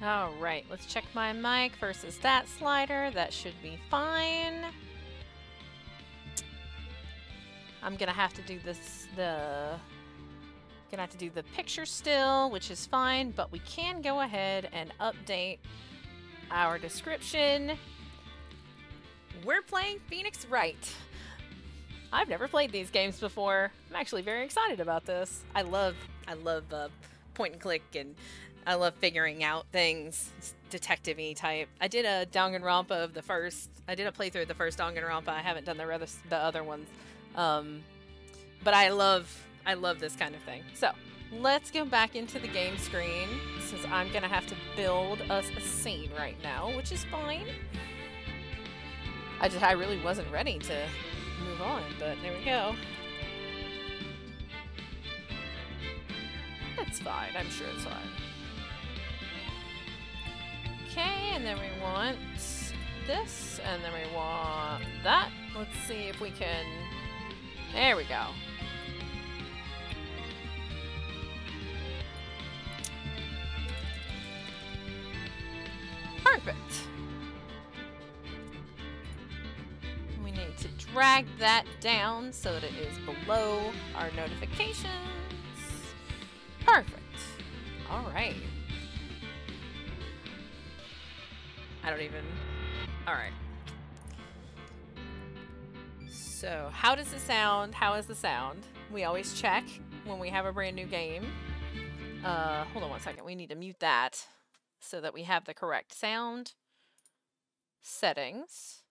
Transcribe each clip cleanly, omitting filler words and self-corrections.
Alright, let's check my mic versus that slider. That should be fine. I'm gonna have to do gonna have to do the picture still, which is fine, but we can go ahead and update our description. We're playing Phoenix Wright. I've never played these games before. I'm actually very excited about this. I love point and click, and I love figuring out things. It's detective-y type. I did a Danganronpa of the first. I did a playthrough of the first Danganronpa. I haven't done the other ones, but I love this kind of thing. So let's go back into the game screen, since I'm gonna have to build us a scene right now, which is fine. I really wasn't ready to move on, but there we go. It's fine. I'm sure it's fine. Okay, and then we want this, and then we want that. Let's see if we can... There we go. Perfect. We need to drag that down so that it is below our notifications. Perfect. All right. I don't even... All right. So, how does it sound? How is the sound? We always check when we have a brand new game. Hold on one second. We need to mute that so that we have the correct sound settings.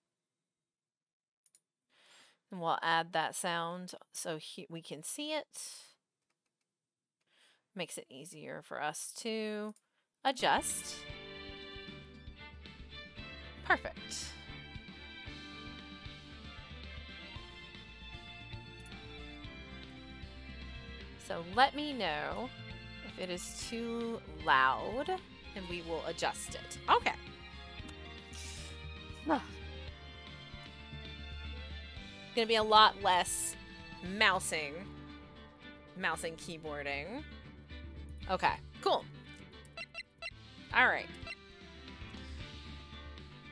And we'll add that sound so we can see it. Makes it easier for us to adjust. Perfect. So let me know if it is too loud, and we will adjust it. Okay. Gonna be a lot less mousing, keyboarding. Okay, cool. All right.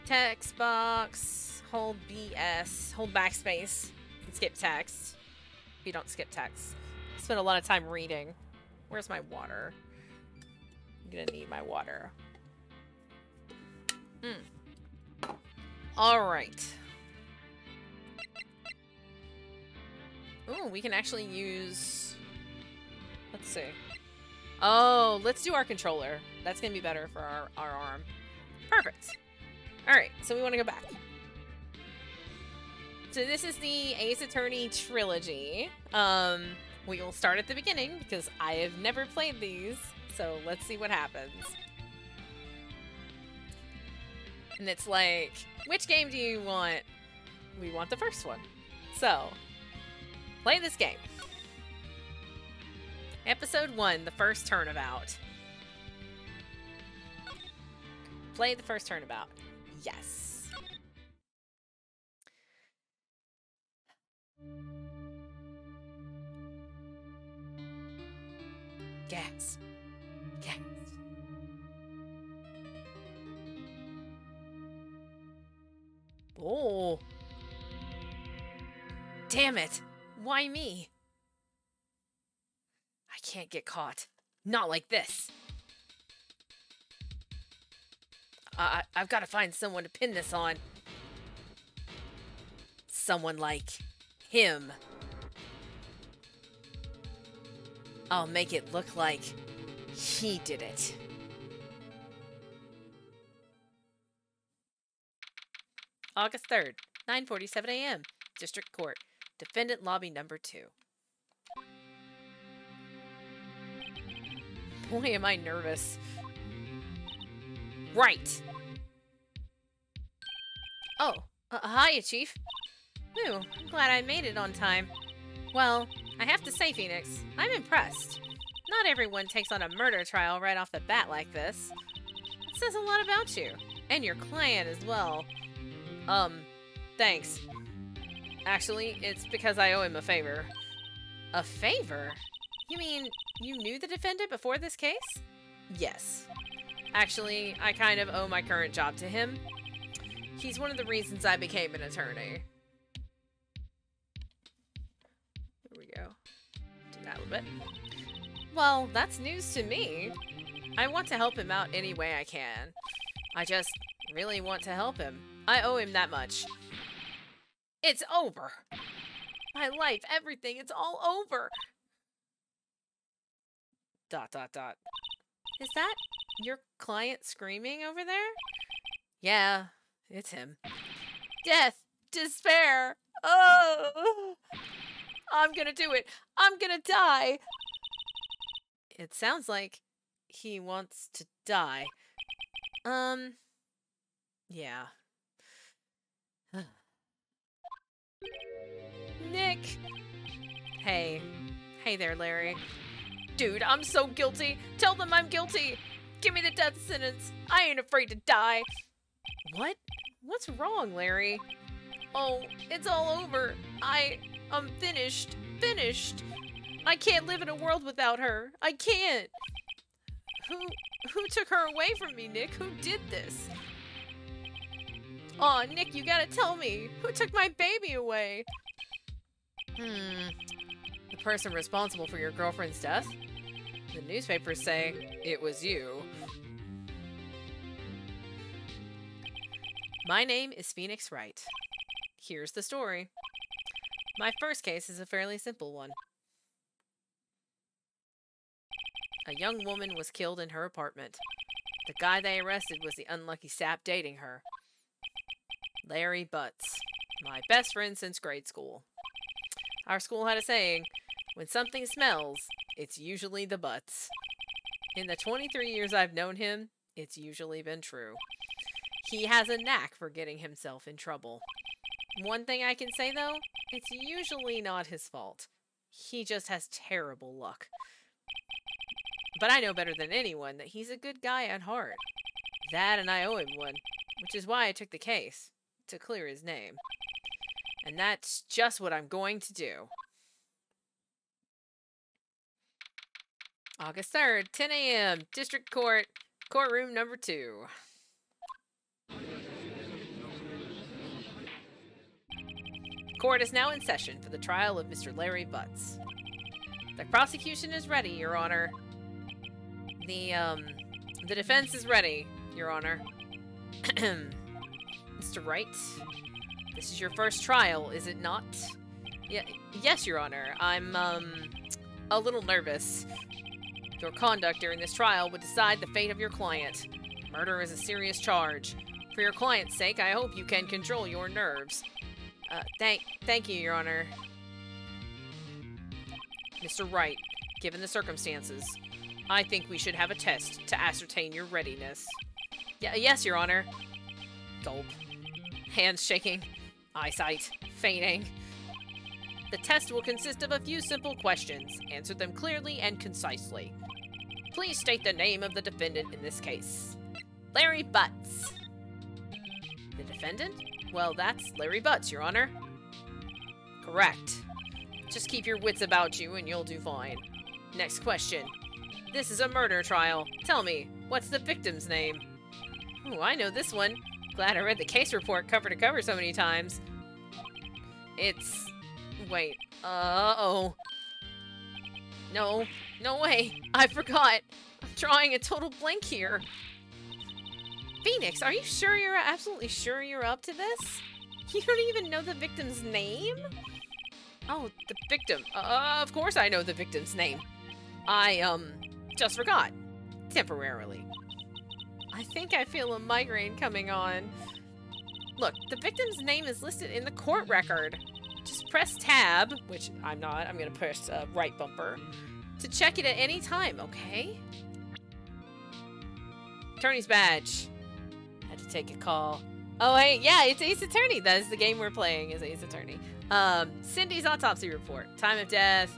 Text box, hold BS, hold backspace, and skip text. If you don't skip text. Spend a lot of time reading. Where's my water? I'm gonna need my water. All right. Ooh, we can actually use... Let's see. Oh, let's do our controller. That's gonna be better for our arm. Perfect. Alright, so we want to go back. So this is the Ace Attorney trilogy. We will start at the beginning because I have never played these. So let's see what happens. And it's like, which game do you want? We want the first one. So, play this game. Episode 1, the first turnabout. Play the first turnabout. Yes. Gas. Gas. Oh. Damn it. Why me? I can't get caught. Not like this. I've got to find someone to pin this on. Someone like him. I'll make it look like he did it. August 3rd, 9:47 a.m. District Court. Defendant Lobby Number 2. Boy, am I nervous. Right. Oh, hiya, Chief. Ooh, I'm glad I made it on time. Well, I have to say, Phoenix, I'm impressed. Not everyone takes on a murder trial right off the bat like this. It says a lot about you. And your client as well. Thanks. Actually, it's because I owe him a favor. A favor? You mean you knew the defendant before this case? Yes. Actually, I kind of owe my current job to him. He's one of the reasons I became an attorney. There we go. Do that a little bit. Well, that's news to me. I want to help him out any way I can. I just really want to help him. I owe him that much. It's over. My life, everything, it's all over. ... Is that your client screaming over there? Yeah, it's him. Death, despair. Oh, I'm gonna do it. I'm gonna die. It sounds like he wants to die. Yeah. Nick! Hey. Hey there, Larry. Dude, I'm so guilty. Tell them I'm guilty. Give me the death sentence. I ain't afraid to die. What? What's wrong, Larry? Oh, it's all over. I'm finished. Finished. I can't live in a world without her. I can't. Who took her away from me, Nick? Who did this? Aw, Nick, you gotta tell me. Who took my baby away? The person responsible for your girlfriend's death? The newspapers say it was you. My name is Phoenix Wright. Here's the story. My first case is a fairly simple one. A young woman was killed in her apartment. The guy they arrested was the unlucky sap dating her. Larry Butts, my best friend since grade school. Our school had a saying, when something smells, it's usually the butts. In the 23 years I've known him, it's usually been true. He has a knack for getting himself in trouble. One thing I can say though, it's usually not his fault. He just has terrible luck. But I know better than anyone that he's a good guy at heart. That and I owe him one, which is why I took the case, to clear his name. And that's just what I'm going to do. August 3rd, 10 a.m., District Court, Courtroom number 2. Court is now in session for the trial of Mr. Larry Butts. The prosecution is ready, Your Honor. The defense is ready, Your Honor. Mr. Wright, this is your first trial, is it not? Yes, Your Honor. I'm, a little nervous. Your conduct during this trial would decide the fate of your client. Murder is a serious charge. For your client's sake, I hope you can control your nerves. Thank you, Your Honor. Mr. Wright, given the circumstances, I think we should have a test to ascertain your readiness. Yes, Your Honor. Gulp. Hands shaking. Eyesight fading. The test will consist of a few simple questions. Answer them clearly and concisely. Please state the name of the defendant in this case. Larry Butts. The defendant? Well, that's Larry Butts, Your Honor. Correct. Just keep your wits about you and you'll do fine. Next question. This is a murder trial. Tell me, what's the victim's name? Ooh, I know this one. Glad I read the case report cover to cover so many times. It's... Wait. Uh-oh. No way. I forgot. I'm drawing a total blank here. Phoenix, are you sure you're absolutely sure you're up to this? You don't even know the victim's name? Oh, the victim. Of course I know the victim's name. I, just forgot. Temporarily. I think I feel a migraine coming on. Look, the victim's name is listed in the court record. Just press tab, which I'm not, I'm gonna push right bumper, to check it at any time, okay? Attorney's badge. Had to take a call. Oh, hey, yeah, it's Ace Attorney. That is the game we're playing, is Ace Attorney. Cindy's autopsy report. Time of death.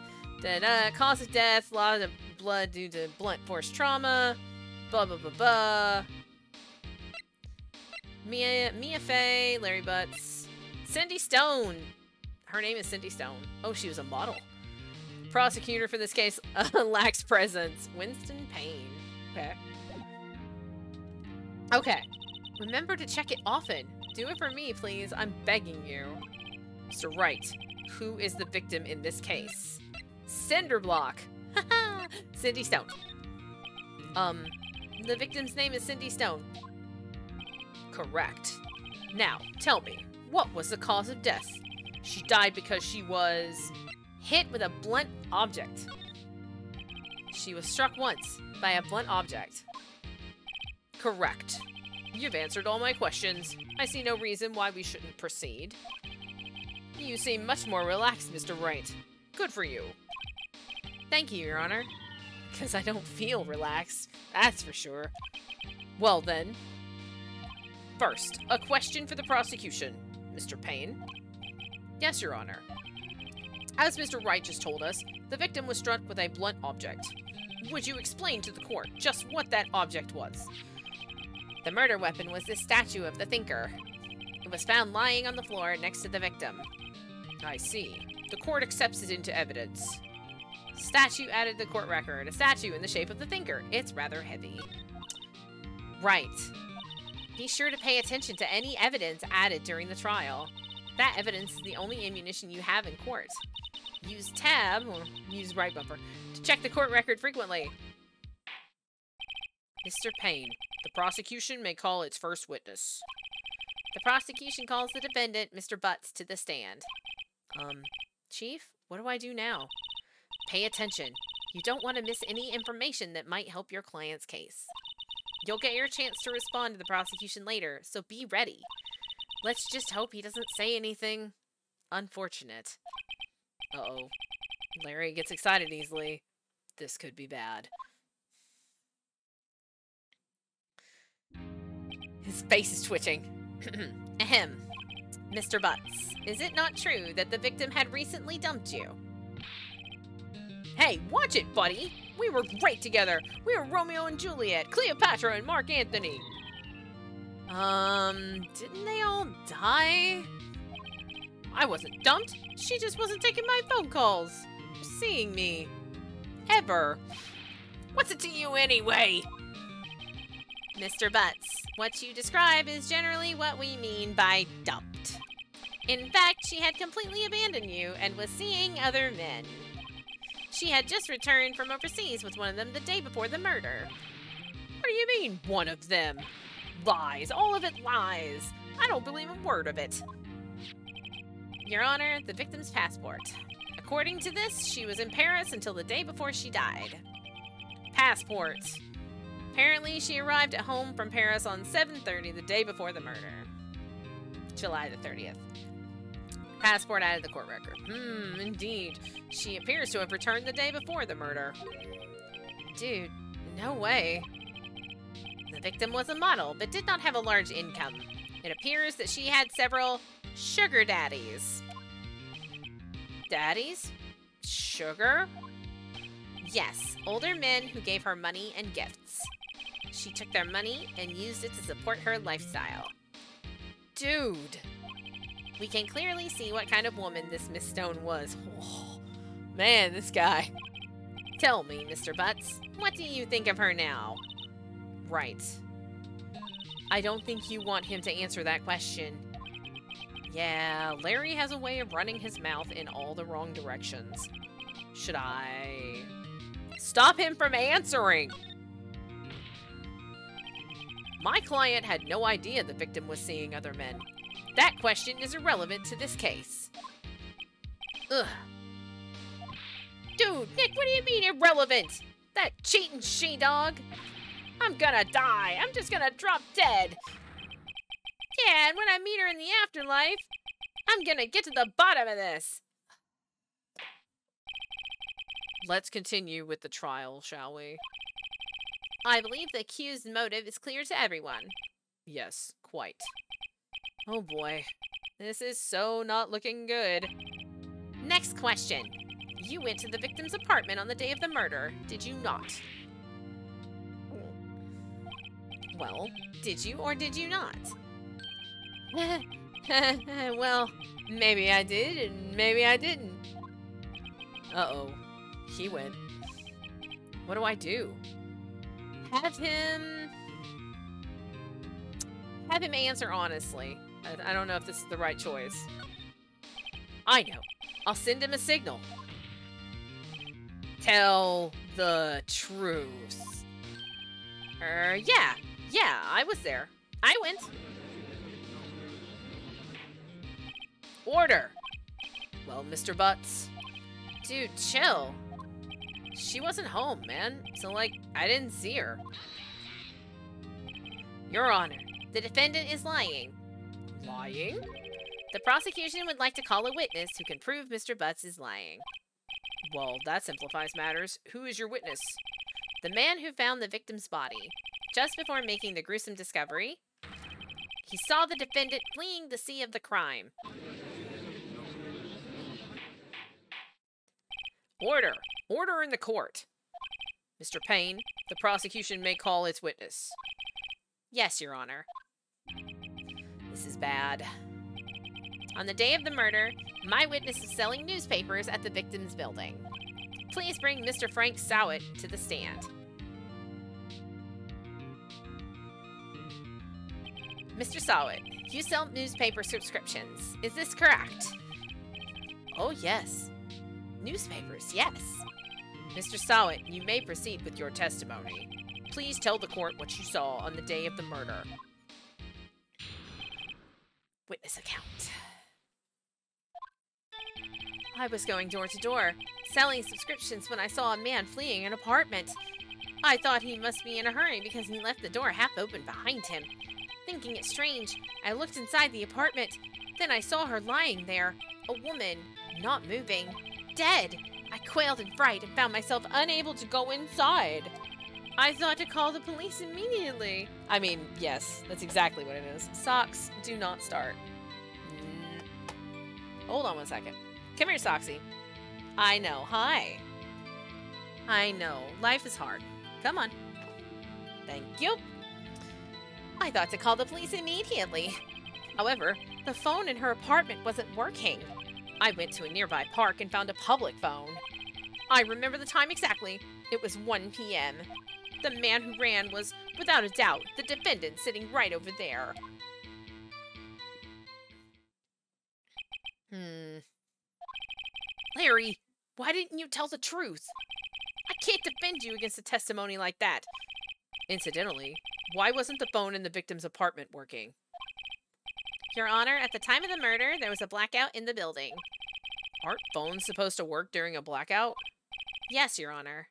Cause of death. Loss of blood due to blunt force trauma. Blah, blah, blah, blah. Mia Fey. Larry Butts. Cindy Stone. Her name is Cindy Stone. Oh, she was a model. Prosecutor for this case lacks presence. Winston Payne. Okay. Okay. Remember to check it often. Do it for me, please. I'm begging you. Mr. Wright, who is the victim in this case? Cinderblock. Haha! Cindy Stone. The victim's name is Cindy Stone. Correct. Now, tell me, what was the cause of death? She died because she was hit with a blunt object. She was struck once by a blunt object. Correct. You've answered all my questions. I see no reason why we shouldn't proceed. You seem much more relaxed, Mr. Wright. Good for you. Thank you, Your Honor. Because I don't feel relaxed, that's for sure. Well then. First, a question for the prosecution. Mr. Payne? Yes, Your Honor. As Mr. Wright just told us, the victim was struck with a blunt object. Would you explain to the court just what that object was? The murder weapon was this statue of the thinker. It was found lying on the floor next to the victim. I see. The court accepts it into evidence. Statue added to the court record. A statue in the shape of the thinker. It's rather heavy. Right. Be sure to pay attention to any evidence added during the trial. That evidence is the only ammunition you have in court. Use tab, or use right bumper, to check the court record frequently. Mr. Payne, the prosecution may call its first witness. The prosecution calls the defendant, Mr. Butts, to the stand. Chief, what do I do now? Pay attention. You don't want to miss any information that might help your client's case. You'll get your chance to respond to the prosecution later, so be ready. Let's just hope he doesn't say anything unfortunate. Uh-oh. Larry gets excited easily. This could be bad. His face is twitching. Ahem. Mr. Butts, is it not true that the victim had recently dumped you? Hey, watch it, buddy! We were great together! We were Romeo and Juliet, Cleopatra and Mark Antony! Didn't they all die? I wasn't dumped. She just wasn't taking my phone calls. Or seeing me. Ever. What's it to you anyway? Mr. Butts, what you describe is generally what we mean by dumped. In fact, she had completely abandoned you and was seeing other men. She had just returned from overseas with one of them the day before the murder. What do you mean, one of them? Lies. All of it lies. I don't believe a word of it. Your Honor, the victim's passport. According to this, she was in Paris until the day before she died. Passport. Apparently, she arrived at home from Paris on 7:30 the day before the murder. July the 30th. Passport added to the court record. Indeed. She appears to have returned the day before the murder. Dude, no way. The victim was a model, but did not have a large income. It appears that she had several sugar daddies. Daddies? Sugar? Yes, older men who gave her money and gifts. She took their money and used it to support her lifestyle. Dude. We can clearly see what kind of woman this Miss Stone was. Oh, man, this guy. Tell me, Mr. Butts, what do you think of her now? Right. I don't think you want him to answer that question. Yeah, Larry has a way of running his mouth in all the wrong directions. Should I stop him from answering? My client had no idea the victim was seeing other men. That question is irrelevant to this case. Ugh. Dude, Nick, what do you mean irrelevant? That cheating she-dog? I'm gonna die. I'm just gonna drop dead. Yeah, and when I meet her in the afterlife, I'm gonna get to the bottom of this. Let's continue with the trial, shall we? I believe the accused's motive is clear to everyone. Yes, quite. Oh boy. This is so not looking good. Next question. You went to the victim's apartment on the day of the murder, did you not? Well, did you or did you not? Well, maybe I did and maybe I didn't. Uh-oh. He went. What do I do? Have him Have him answer honestly. I don't know if this is the right choice. I know. I'll send him a signal. Tell the truth. Yeah. Yeah, I was there. I went. Order. Well, Mr. Butts. Dude, chill. She wasn't home, man. So, like, I didn't see her. Your Honor, the defendant is lying. Lying? The prosecution would like to call a witness who can prove Mr. Butts is lying. Well, that simplifies matters. Who is your witness? The man who found the victim's body. Just before making the gruesome discovery, he saw the defendant fleeing the scene of the crime. Order! Order in the court! Mr. Payne, the prosecution may call its witness. Yes, Your Honor. This is bad. On the day of the murder, my witness is selling newspapers at the victim's building. Please bring Mr. Frank Sowett to the stand. Mr. Sowett, you sell newspaper subscriptions. Is this correct? Oh, yes. Newspapers, yes. Mr. Sowett, you may proceed with your testimony. Please tell the court what you saw on the day of the murder. Witness account. I was going door to door, selling subscriptions when I saw a man fleeing an apartment. I thought he must be in a hurry because he left the door half open behind him. Thinking it strange, I looked inside the apartment. Then I saw her lying there, a woman, not moving, dead. I quailed in fright and found myself unable to go inside. I thought to call the police immediately. I mean, yes, that's exactly what it is. Socks do not start. Hold on one second. Come here, Soxy. I know. Hi. I know. Life is hard. Come on. Thank you. I thought to call the police immediately. However, the phone in her apartment wasn't working. I went to a nearby park and found a public phone. I remember the time exactly. It was 1 p.m. The man who ran was, without a doubt, the defendant sitting right over there. Larry, why didn't you tell the truth? I can't defend you against a testimony like that. Incidentally, why wasn't the phone in the victim's apartment working? Your Honor, at the time of the murder, there was a blackout in the building. Aren't phones supposed to work during a blackout? Yes, Your Honor.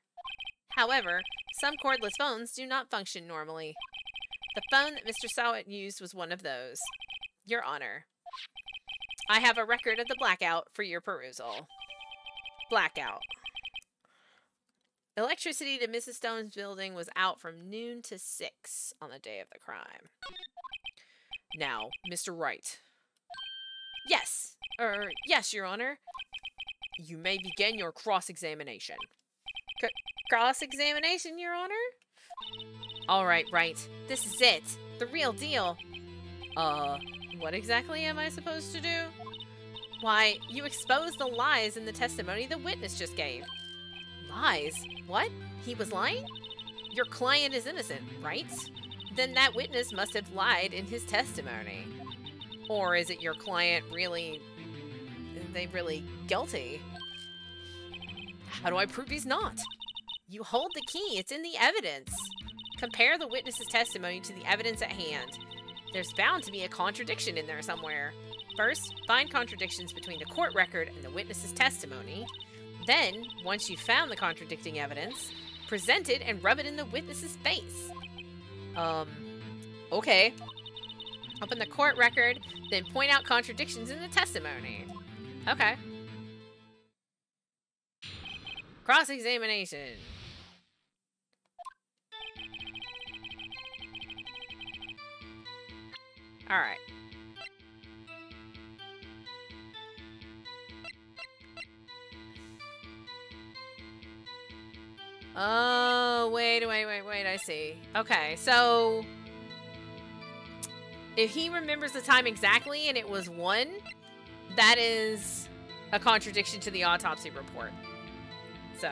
However, some cordless phones do not function normally. The phone that Mr. Sowett used was one of those. Your Honor, I have a record of the blackout for your perusal. Blackout. Electricity to Mrs. Stone's building was out from noon to 6 on the day of the crime. Now, Mr. Wright. Yes. Yes, Your Honor. You may begin your cross-examination. Cross-examination, Your Honor? All right, Wright. This is it. The real deal. What exactly am I supposed to do? Why, you exposed the lies in the testimony the witness just gave. Lies? What? He was lying? Your client is innocent, right? Then that witness must have lied in his testimony. Or is it your client really guilty? How do I prove he's not? You hold the key. It's in the evidence. Compare the witness's testimony to the evidence at hand. There's bound to be a contradiction in there somewhere. First, find contradictions between the court record and the witness's testimony. Then, once you've found the contradicting evidence, present it and rub it in the witness's face. Okay. Open the court record, then point out contradictions in the testimony. Okay. Cross-examination. Alright. Oh, wait, I see. Okay, so if he remembers the time exactly and it was 1, that is a contradiction to the autopsy report. So,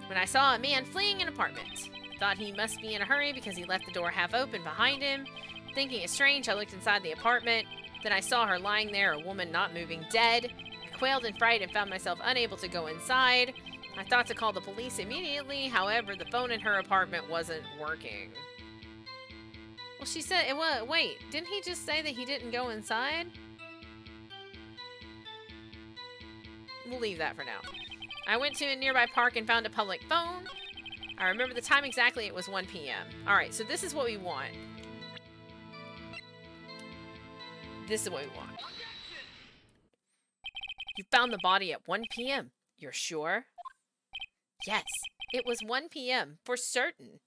when I saw a man fleeing an apartment, thought he must be in a hurry because he left the door half open behind him. Thinking it strange, I looked inside the apartment. Then I saw her lying there, a woman not moving, dead. I quailed in fright and found myself unable to go inside. I thought to call the police immediately, however, the phone in her apartment wasn't working. Well, she said, wait, didn't he just say that he didn't go inside? We'll leave that for now. I went to a nearby park and found a public phone. I remember the time exactly, it was 1 p.m. Alright, so this is what we want. This is what we want. You found the body at 1 p.m. You're sure? Yes, it was 1 p.m. for certain.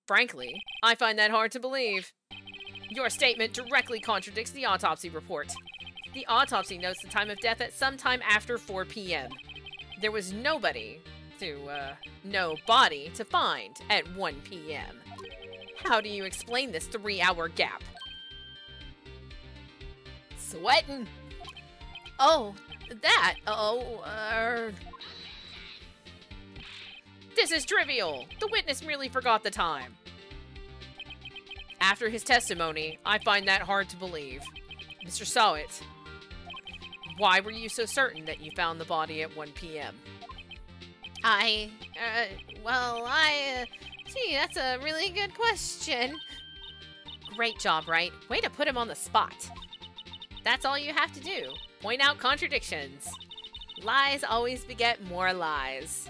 Frankly, I find that hard to believe. Your statement directly contradicts the autopsy report. The autopsy notes the time of death at sometime after 4 p.m. There was no body to find at 1 p.m. How do you explain this 3-hour gap? Sweating. Oh, that. This is trivial. The witness merely forgot the time. After his testimony, I find that hard to believe. Mr. Sowett, why were you so certain that you found the body at 1 p.m.? Gee, that's a really good question. Great job, Wright. Way to put him on the spot. That's all you have to do. Point out contradictions. Lies always beget more lies.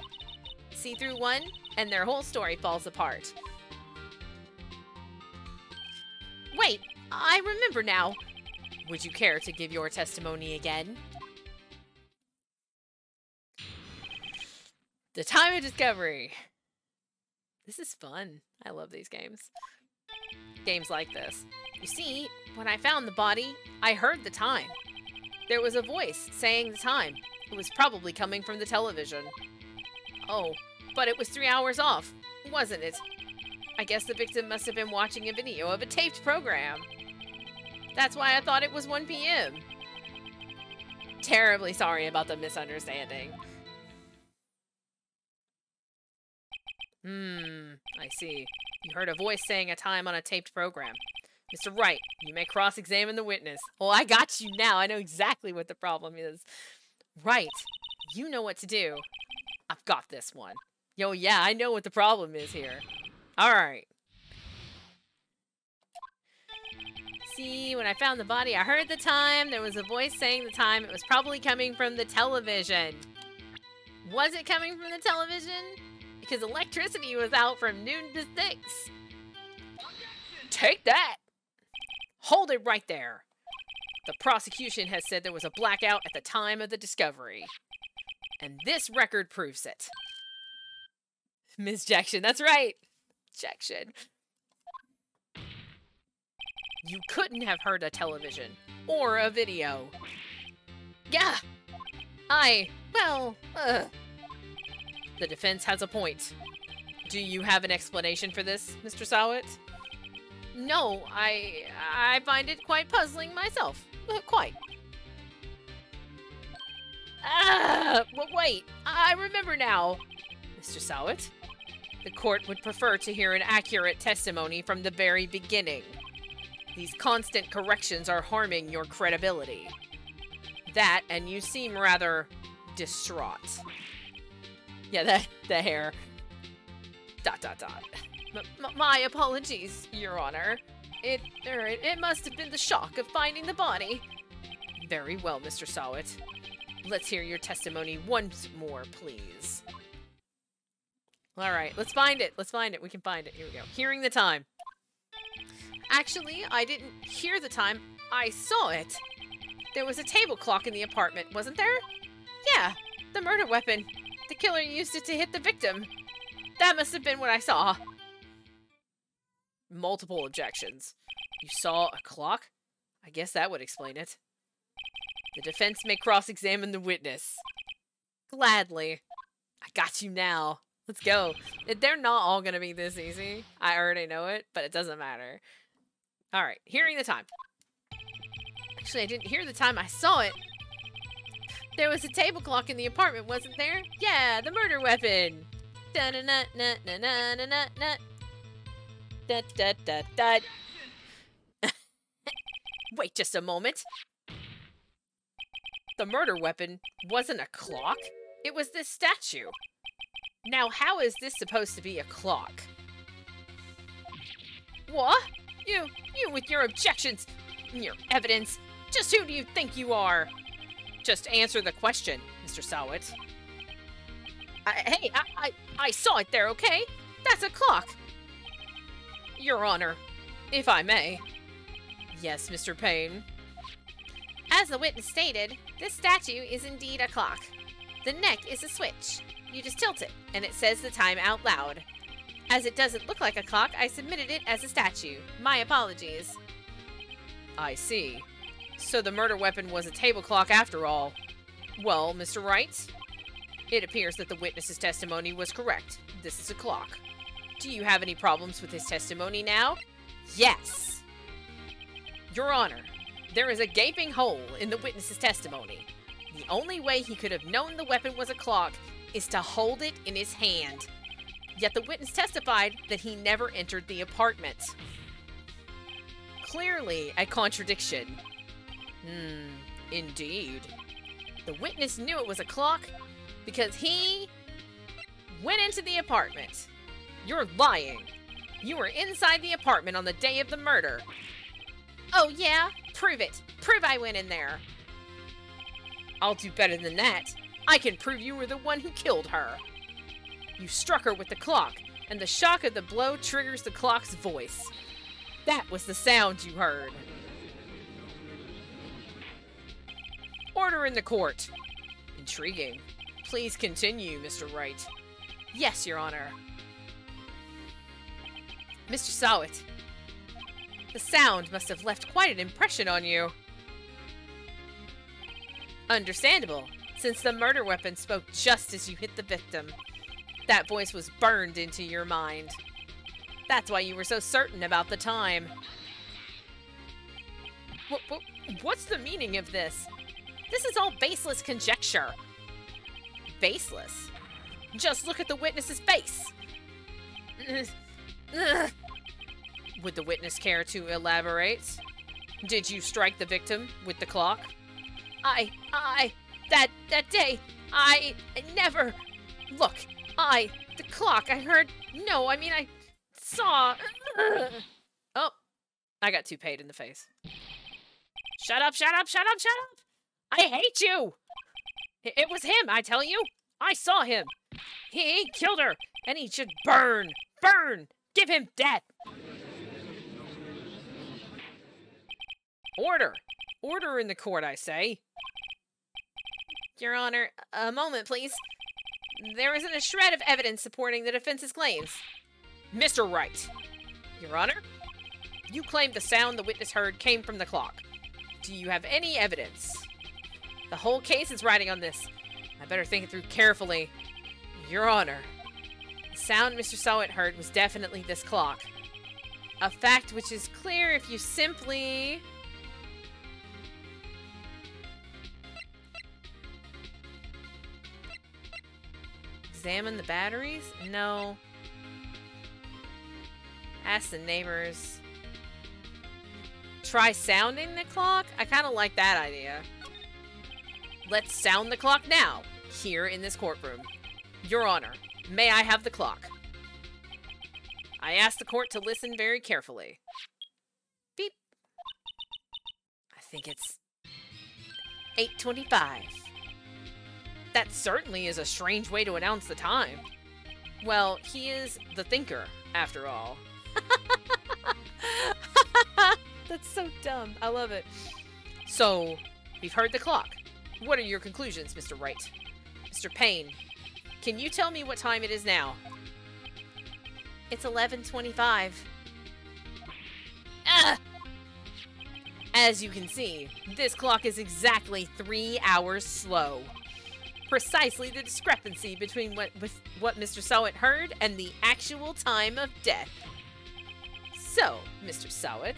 See through one, and their whole story falls apart. Wait, I remember now. Would you care to give your testimony again? The time of discovery. This is fun. I love these games. Games like this. You see, when I found the body, I heard the time. There was a voice saying the time. It was probably coming from the television. Oh, but it was 3 hours off, wasn't it? I guess the victim must have been watching a video of a taped program. That's why I thought it was 1 p.m. Terribly sorry about the misunderstanding. I see. You heard a voice saying a time on a taped program. Mr. Wright, you may cross-examine the witness. Oh, I got you now. I know exactly what the problem is. Right. You know what to do. I've got this one. Yo, yeah, I know what the problem is here. Alright. See, when I found the body, I heard the time. There was a voice saying the time. It was probably coming from the television. Was it coming from the television? Because electricity was out from noon to 6. Take that! Hold it right there. The prosecution has said there was a blackout at the time of the discovery. And this record proves it. Miss Jackson, that's right. Jackson. You couldn't have heard a television or a video. Yeah. The defense has a point. Do you have an explanation for this, Mr. Sowett? No, I find it quite puzzling myself. Quite. Wait, I remember now. Mr. Sowett, the court would prefer to hear an accurate testimony from the very beginning. These constant corrections are harming your credibility. That, and you seem rather distraught. Yeah, the hair. ... My apologies, Your Honor. It must have been the shock of finding the body. Very well, Mr. Sowett. Let's hear your testimony once more, please. Alright, let's find it. Let's find it. We can find it. Here we go. Hearing the time. Actually, I didn't hear the time. I saw it. There was a table clock in the apartment, wasn't there? Yeah, the murder weapon. The killer used it to hit the victim. That must have been what I saw. Multiple objections. You saw a clock? I guess that would explain it. The defense may cross-examine the witness. Gladly. I got you now. Let's go. They're not all gonna be this easy. I already know it, but it doesn't matter. Alright, hearing the time. Actually, I didn't hear the time. I saw it. There was a table clock in the apartment, wasn't there? Yeah, the murder weapon. Da, da, da, da. Wait just a moment. The murder weapon wasn't a clock. It was this statue. Now, how is this supposed to be a clock? What? You with your objections, your evidence. Just who do you think you are? Just answer the question, Mr. Sowit. I saw it there, okay? That's a clock. Your Honor, if I may. Yes, Mr. Payne. As the witness stated, this statue is indeed a clock. The neck is a switch. You just tilt it, and it says the time out loud. As it doesn't look like a clock, I submitted it as a statue. My apologies. I see. So the murder weapon was a table clock after all. Well, Mr. Wright, it appears that the witness's testimony was correct. This is a clock. Do you have any problems with his testimony now? Yes. Your Honor, there is a gaping hole in the witness's testimony. The only way he could have known the weapon was a clock is to hold it in his hand. Yet the witness testified that he never entered the apartment. Clearly a contradiction. Indeed. The witness knew it was a clock because he went into the apartment. You're lying. You were inside the apartment on the day of the murder. Oh yeah? Prove it. Prove I went in there. I'll do better than that. I can prove you were the one who killed her. You struck her with the clock, and the shock of the blow triggers the clock's voice. That was the sound you heard. Order in the court. Intriguing. Please continue, Mr. Wright. Yes, Your Honor. Mr. Sowit, the sound must have left quite an impression on you. Understandable, since the murder weapon spoke just as you hit the victim. That voice was burned into your mind. That's why you were so certain about the time. What's the meaning of this? This is all baseless conjecture. Baseless? Just look at the witness's face. Would the witness care to elaborate? Did you strike the victim with the clock? That day, I never... Look, the clock, I heard... No, I mean, I saw... Oh, I got too paid in the face. Shut up, shut up, shut up, shut up! I hate you! It was him, I tell you! I saw him! He killed her, and he should burn! Burn! Give him death! Order! Order in the court, I say. Your Honor, a moment, please. There isn't a shred of evidence supporting the defense's claims. Mr. Wright, Your Honor, you claim the sound the witness heard came from the clock. Do you have any evidence? The whole case is riding on this. I better think it through carefully. Your Honor, the sound Mr. Sowit heard was definitely this clock. A fact which is clear if you simply... Examine the batteries? No. Ask the neighbors. Try sounding the clock? I kind of like that idea. Let's sound the clock now, here in this courtroom. Your Honor, may I have the clock? I ask the court to listen very carefully. Beep. I think it's 8:25. That certainly is a strange way to announce the time. Well, he is the thinker, after all. That's so dumb. I love it. So, we've heard the clock. What are your conclusions, Mr. Wright? Mr. Payne, can you tell me what time it is now? It's 11:25. As you can see, this clock is exactly 3 hours slow. Precisely the discrepancy between what Mr. Sowit heard and the actual time of death. So, Mr. Sowit,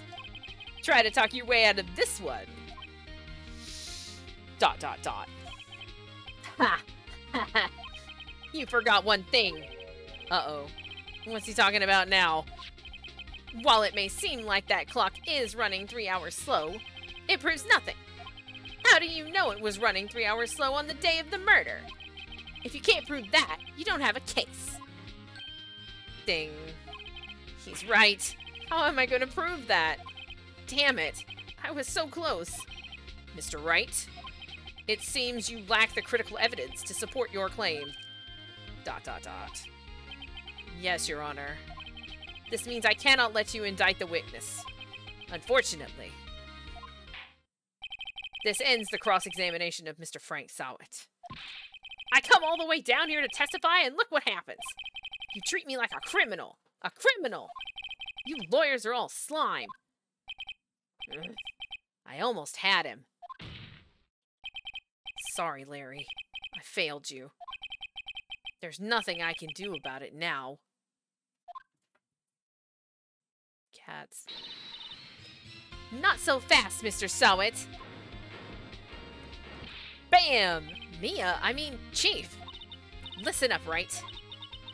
try to talk your way out of this one. ... Ha! You forgot one thing. Uh-oh. What's he talking about now? While it may seem like that clock is running 3 hours slow, it proves nothing. How do you know it was running 3 hours slow on the day of the murder? If you can't prove that, you don't have a case. Ding. He's right. How am I going to prove that? Damn it. I was so close. Mr. Wright, it seems you lack the critical evidence to support your claim. ... Yes, Your Honor. This means I cannot let you indict the witness. Unfortunately. This ends the cross-examination of Mr. Frank Sowett. I come all the way down here to testify, and look what happens. You treat me like a criminal. A criminal! You lawyers are all slime. Ugh. I almost had him. Sorry, Larry. I failed you. There's nothing I can do about it now. Cats. Not so fast, Mr. Sowett. Bam! Chief. Listen up, Wright.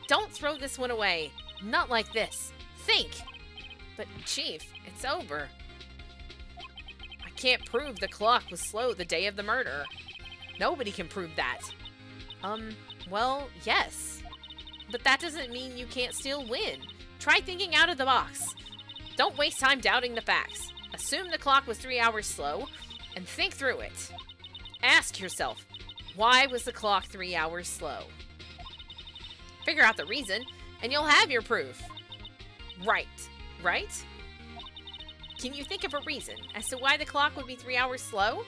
Don't throw this one away. Not like this. Think. But, Chief, it's over. I can't prove the clock was slow the day of the murder. Nobody can prove that. Well, yes. But that doesn't mean you can't still win. Try thinking out of the box. Don't waste time doubting the facts. Assume the clock was 3 hours slow, and think through it. Ask yourself, why was the clock 3 hours slow? Figure out the reason, and you'll have your proof. Right? Can you think of a reason as to why the clock would be 3 hours slow?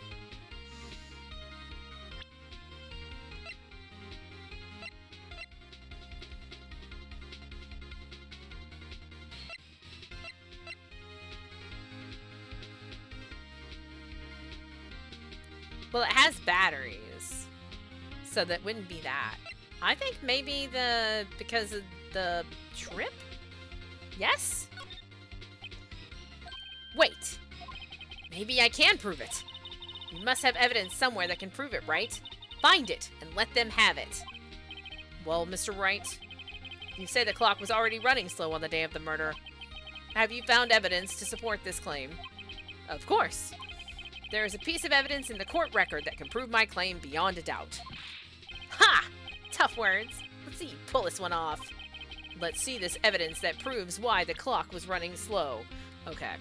Well, it has batteries, so that wouldn't be that. I think maybe because of the trip? Yes? Wait. Maybe I can prove it. You must have evidence somewhere that can prove it, right? Find it and let them have it. Well, Mr. Wright, you say the clock was already running slow on the day of the murder. Have you found evidence to support this claim? Of course. There is a piece of evidence in the court record that can prove my claim beyond a doubt. Ha! Tough words. Let's see you pull this one off. Let's see this evidence that proves why the clock was running slow. Okay.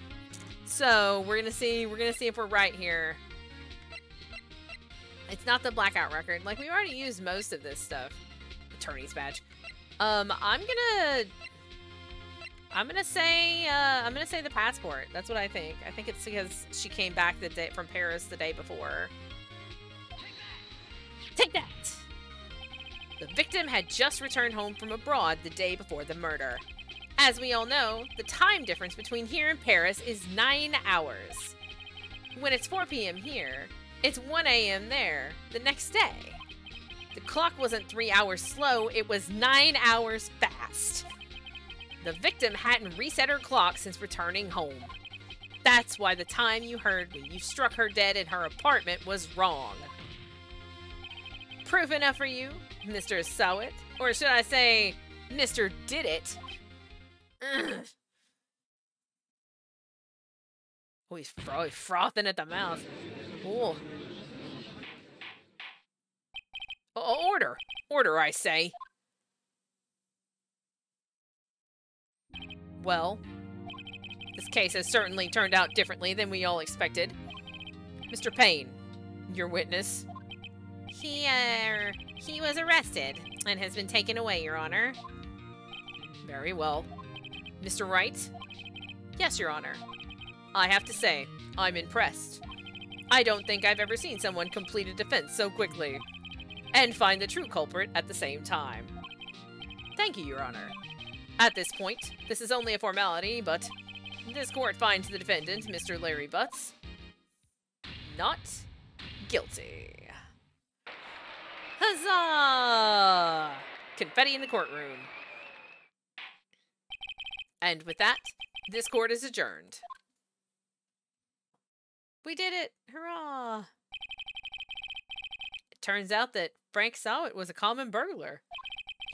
So, we're gonna see if we're right here. It's not the blackout record. Like, we already used most of this stuff. Attorney's badge. I'm gonna say the passport. That's what I think. I think it's because she came back from Paris the day before. Take that! The victim had just returned home from abroad the day before the murder. As we all know, the time difference between here and Paris is 9 hours. When it's 4 p.m. here, it's 1 a.m. there the next day. The clock wasn't 3 hours slow, it was 9 hours fast. The victim hadn't reset her clock since returning home. That's why the time you heard when you struck her dead in her apartment was wrong. Proof enough for you, Mr. Sowett? Or should I say, Mr. Did It? Ugh. Oh, he's frothing at the mouth. Oh. Order! Order, I say! Well, this case has certainly turned out differently than we all expected. Mr. Payne, your witness. He was arrested and has been taken away, Your Honor. Very well. Mr. Wright? Yes, Your Honor. I have to say, I'm impressed. I don't think I've ever seen someone complete a defense so quickly, and find the true culprit at the same time. Thank you, Your Honor. At this point, this is only a formality, but this court finds the defendant, Mr. Larry Butts, not guilty. Huzzah! Confetti in the courtroom. And with that, this court is adjourned. We did it! Hurrah! It turns out that Frank Sowett was a common burglar.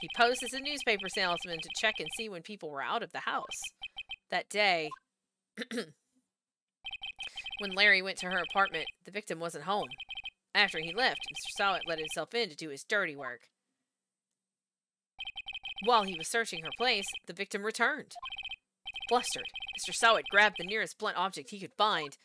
He posed as a newspaper salesman to check and see when people were out of the house. That day, when Larry went to her apartment, the victim wasn't home. After he left, Mr. Sowett let himself in to do his dirty work. While he was searching her place, the victim returned. Flustered, Mr. Sowett grabbed the nearest blunt object he could find.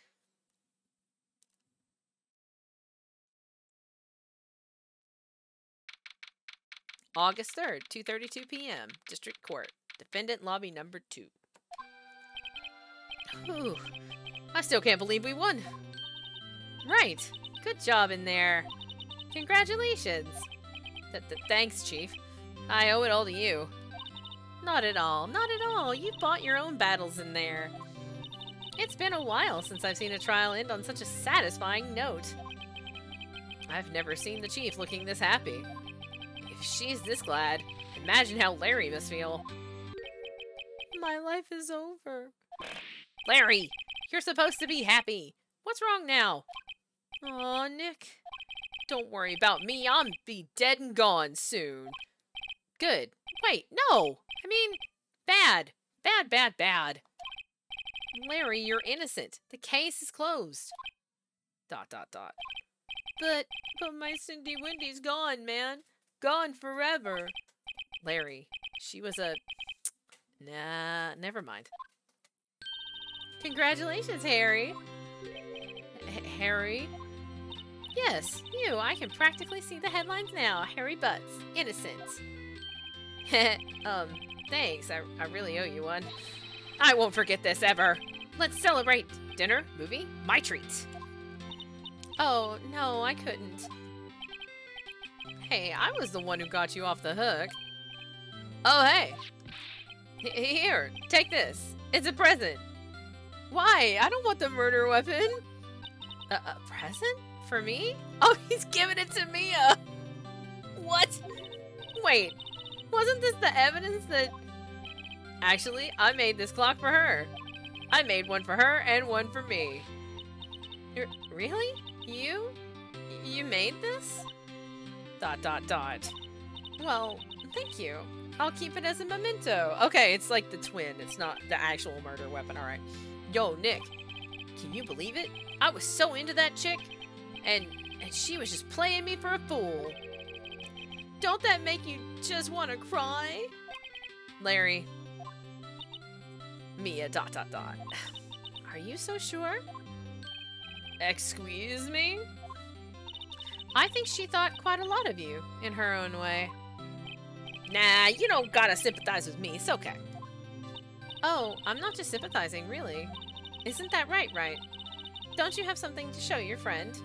August 3rd, 2:32 p.m. District Court. Defendant Lobby Number 2. Whew. I still can't believe we won. Right. Good job in there. Congratulations. Thanks, Chief. I owe it all to you. Not at all. Not at all. You fought your own battles in there. It's been a while since I've seen a trial end on such a satisfying note. I've never seen the Chief looking this happy. If she's this glad, imagine how Larry must feel. My life is over. Larry, you're supposed to be happy. What's wrong now? Aw, Nick. Don't worry about me. I'll be dead and gone soon. Good. Wait, no. I mean, bad. Bad. Larry, you're innocent. The case is closed. ... But my Cindy Wendy's gone, man. Gone forever. Larry, she was a... Nah, never mind. Congratulations, Harry. Harry? Yes, you. I can practically see the headlines now. Harry Butts. Innocent. Thanks. I really owe you one. I won't forget this ever. Let's celebrate. Dinner? Movie? My treat. Oh, no, I couldn't. Hey, I was the one who got you off the hook. Oh, hey. Here, take this. It's a present. Why? I don't want the murder weapon. A present? For me? Oh, he's giving it to Mia. What? Wait, wasn't this the evidence that... Actually, I made this clock for her. I made one for her and one for me. Really? You made this? ... Well, thank you. I'll keep it as a memento. Okay, it's like the twin. It's not the actual murder weapon, alright. Yo, Nick, can you believe it? I was so into that chick, and she was just playing me for a fool. Don't that make you just want to cry? Larry. Mia, ... Are you so sure? Excuse me? I think she thought quite a lot of you, in her own way. Nah, you don't gotta sympathize with me. It's okay. Oh, I'm not just sympathizing, really. Isn't that right, Wright? Don't you have something to show your friend?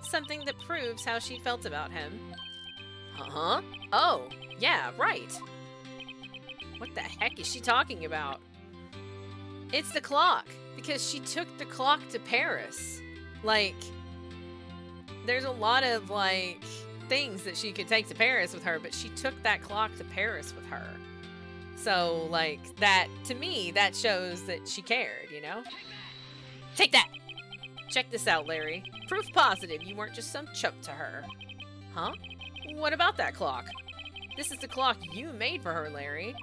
Something that proves how she felt about him? Uh-huh. Oh, yeah, right. What the heck is she talking about? It's the clock, because she took the clock to Paris. Like, there's a lot of, like, things that she could take to Paris with her, but she took that clock to Paris with her. So, like, that, to me, that shows that she cared, you know? Take that! Check this out, Larry. Proof positive you weren't just some chump to her. Huh? What about that clock? This is the clock you made for her, Larry.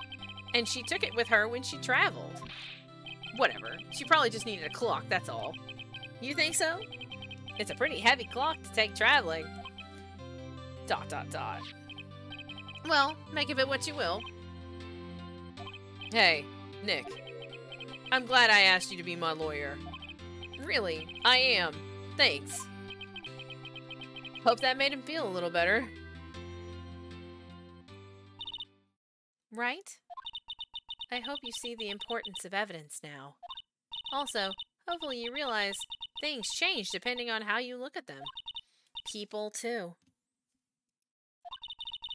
And she took it with her when she traveled. Whatever. She probably just needed a clock, that's all. You think so? It's a pretty heavy clock to take traveling. ... Well, make of it what you will. Hey, Nick. I'm glad I asked you to be my lawyer. Really, I am. Thanks. Hope that made him feel a little better. Right? I hope you see the importance of evidence now. Also, hopefully you realize things change depending on how you look at them. People, too.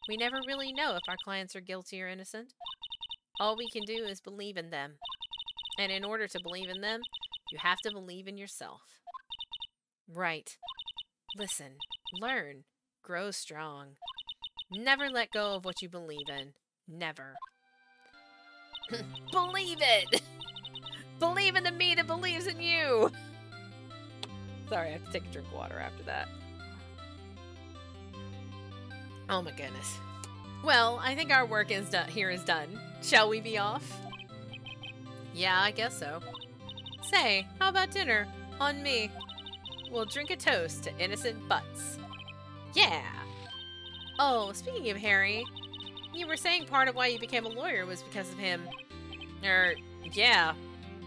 We never really know if our clients are guilty or innocent. All we can do is believe in them. And in order to believe in them, you have to believe in yourself. Right. Listen, learn, grow strong. Never let go of what you believe in. Never. Believe it! Believe in the me that believes in you! Sorry, I have to take a drink of water after that. Oh my goodness. Well, I think our work is done. Here is done. Shall we be off? Yeah, I guess so. Say, how about dinner? On me. We'll drink a toast to innocent butts. Yeah! Oh, speaking of Harry, you were saying part of why you became a lawyer was because of him. Yeah.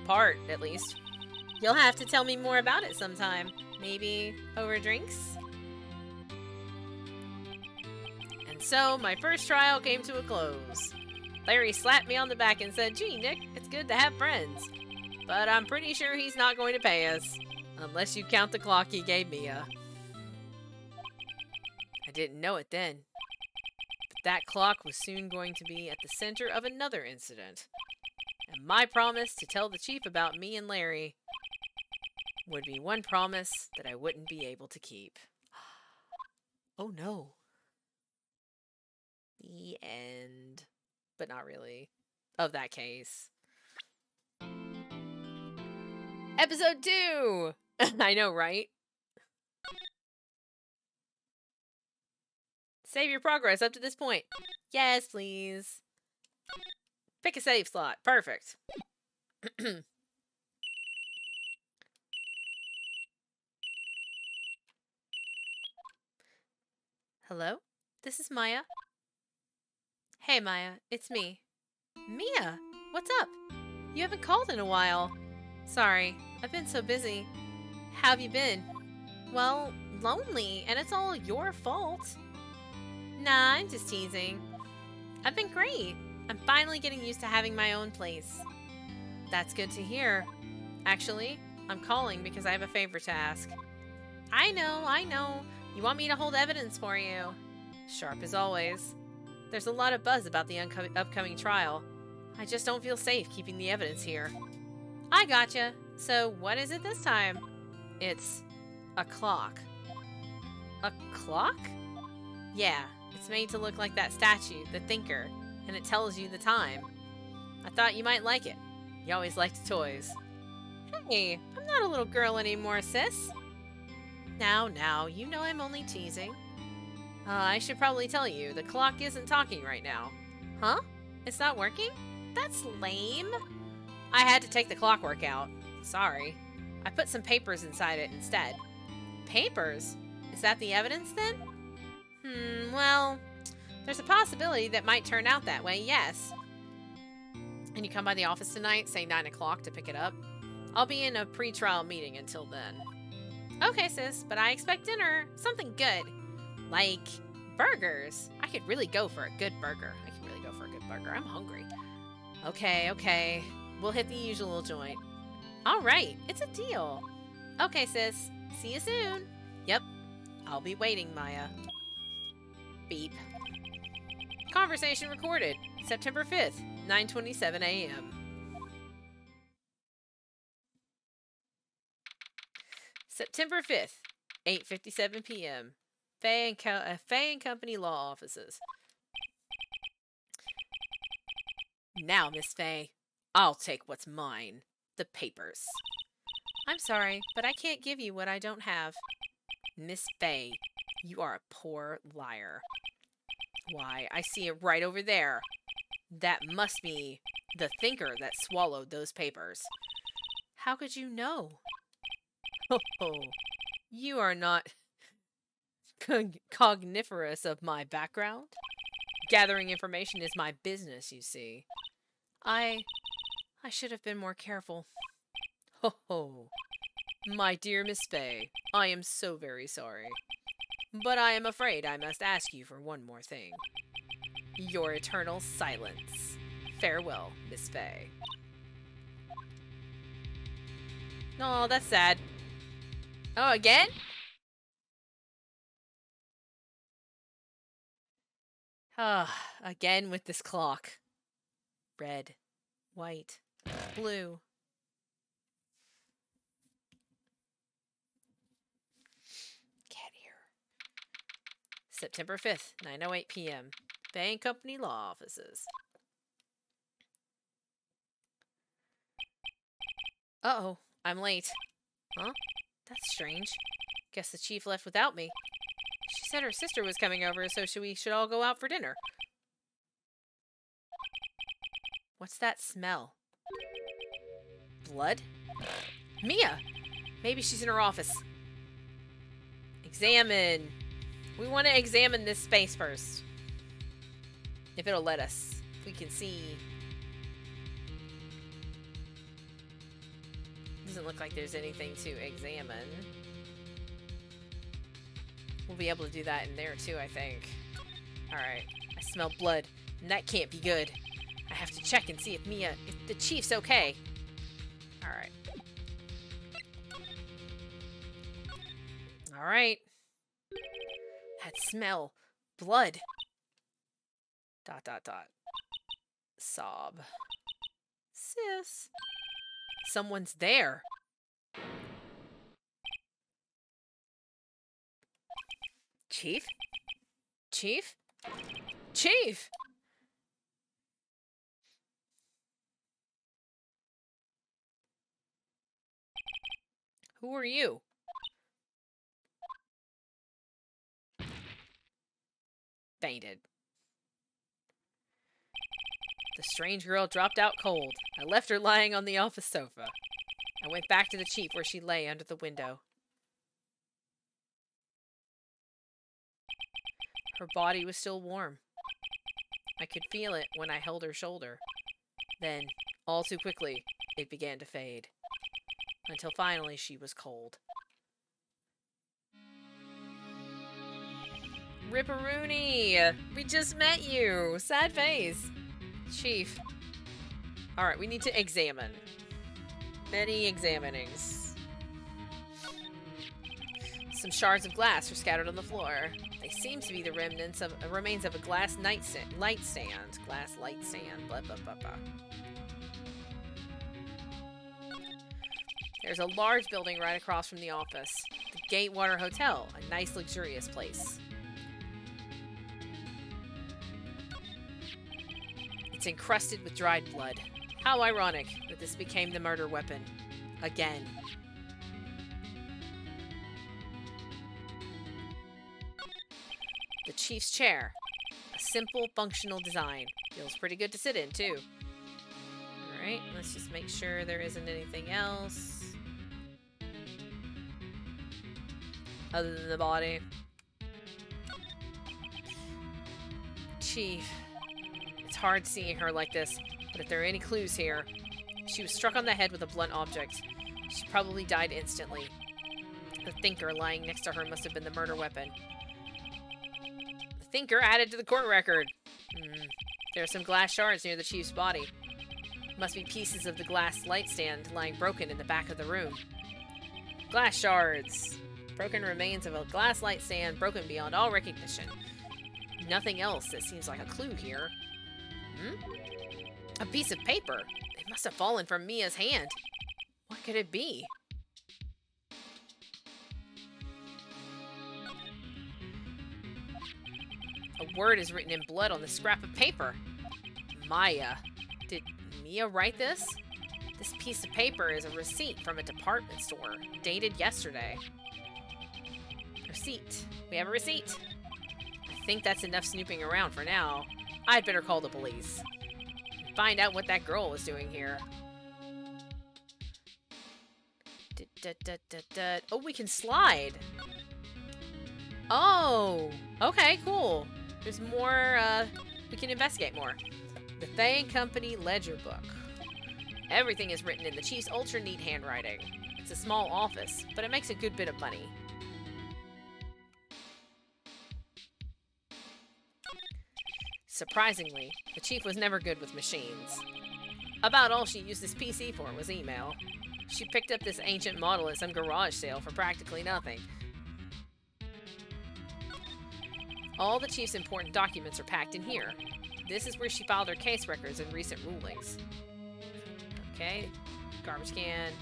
Part, at least. You'll have to tell me more about it sometime. Maybe over drinks? And so, my first trial came to a close. Larry slapped me on the back and said, "Gee, Nick, it's good to have friends. But I'm pretty sure he's not going to pay us. Unless you count the clock he gave me, I didn't know it then. But that clock was soon going to be at the center of another incident. And my promise to tell the chief about me and Larry would be one promise that I wouldn't be able to keep." Oh no. The end. But not really. Of that case. Episode 2! I know, right? Save your progress up to this point. Yes, please. Pick a save slot. Perfect. Hello? This is Maya. Hey, Maya. It's me. Mia! What's up? You haven't called in a while. Sorry. I've been so busy. How have you been? Well, lonely, and it's all your fault. Nah, I'm just teasing. I've been great. I'm finally getting used to having my own place. That's good to hear. Actually, I'm calling because I have a favor to ask. I know. You want me to hold evidence for you. Sharp as always. There's a lot of buzz about the upcoming trial. I just don't feel safe keeping the evidence here. I gotcha. So what is it this time? It's a clock. A clock? Yeah, it's made to look like that statue, the Thinker, and it tells you the time. I thought you might like it. You always liked toys. Hey, I'm not a little girl anymore, sis. Now, you know I'm only teasing. I should probably tell you, the clock isn't talking right now. Huh? It's not working? That's lame. I had to take the clockwork out. Sorry. I put some papers inside it instead. Papers? Is that the evidence then? Well, there's a possibility that might turn out that way, yes. And you come by the office tonight, say 9 o'clock to pick it up? I'll be in a pre-trial meeting until then. Okay, sis, but I expect dinner. Something good. Like burgers. I could really go for a good burger. I'm hungry. Okay. We'll hit the usual joint. Alright, it's a deal. Okay, sis. See you soon. Yep. I'll be waiting, Maya. Beep. Conversation recorded. September 5th, 9:27 a.m. September 5th, 8:57 p.m. Fay and Company Law Offices. Now, Miss Fay, I'll take what's mine. The papers. I'm sorry, but I can't give you what I don't have. Miss Fay, you are a poor liar. Why, I see it right over there. That must be the Thinker that swallowed those papers. How could you know? Oh, you are not cogniferous of my background. Gathering information is my business, you see. I should have been more careful. Ho. My dear Miss Fay, I am so very sorry. But I am afraid I must ask you for one more thing. Your eternal silence. Farewell, Miss Fay. Oh, that's sad. Oh, again? Again with this clock. Red, white, blue. Get here. September 5th, 9:08 p.m. Fay and Company Law Offices. Uh-oh, I'm late. Huh? That's strange. Guess the chief left without me. She said her sister was coming over, so we should all go out for dinner. What's that smell? Blood? Mia! Maybe she's in her office. Examine. We want to examine this space first. If it'll let us. If we can see. Doesn't look like there's anything to examine. We'll be able to do that in there too, I think. Alright. I smell blood. And that can't be good. I have to check and see if the chief's okay. Alright. Alright. That smell. Blood. ... Sob. Sis. Someone's there. Chief? Chief? Chief! Who are you? Fainted. The strange girl dropped out cold. I left her lying on the office sofa. I went back to the chief where she lay under the window. Her body was still warm. I could feel it when I held her shoulder. Then, all too quickly, it began to fade. Until finally she was cold. Ripperoonie! We just met you! Sad face! Chief. Alright, we need to examine. Many examinings. Some shards of glass are scattered on the floor. They seem to be the remains of a glass light stand. Glass light stand. Blah, blah, blah, blah. There's a large building right across from the office. The Gatewater Hotel. A nice, luxurious place. It's encrusted with dried blood. How ironic that this became the murder weapon. Again. The chief's chair. A simple, functional design. Feels pretty good to sit in, too. Alright, let's just make sure there isn't anything else. Other than the body. Chief. It's hard seeing her like this, but if there are any clues here... She was struck on the head with a blunt object. She probably died instantly. The thinker lying next to her must have been the murder weapon. The thinker added to the court record. There are some glass shards near the chief's body. Must be pieces of the glass light stand lying broken in the back of the room. Glass shards. Broken remains of a glass light stand broken beyond all recognition. Nothing else that seems like a clue here. A piece of paper. It must have fallen from Mia's hand. What could it be? A word is written in blood on the scrap of paper. Maya. Did Mia write this? This piece of paper is a receipt from a department store, dated yesterday. Receipt. We have a receipt. I think that's enough snooping around for now. I'd better call the police. Find out what that girl was doing here. Oh, we can slide. Oh, okay, cool. There's more, we can investigate more. The Thay Company Ledger Book. Everything is written in the chief's ultra-neat handwriting. It's a small office, but it makes a good bit of money. Surprisingly, the chief was never good with machines. About all she used this PC for was email. She picked up this ancient model at some garage sale for practically nothing. All the chief's important documents are packed in here. This is where she filed her case records and recent rulings. Okay, garbage can.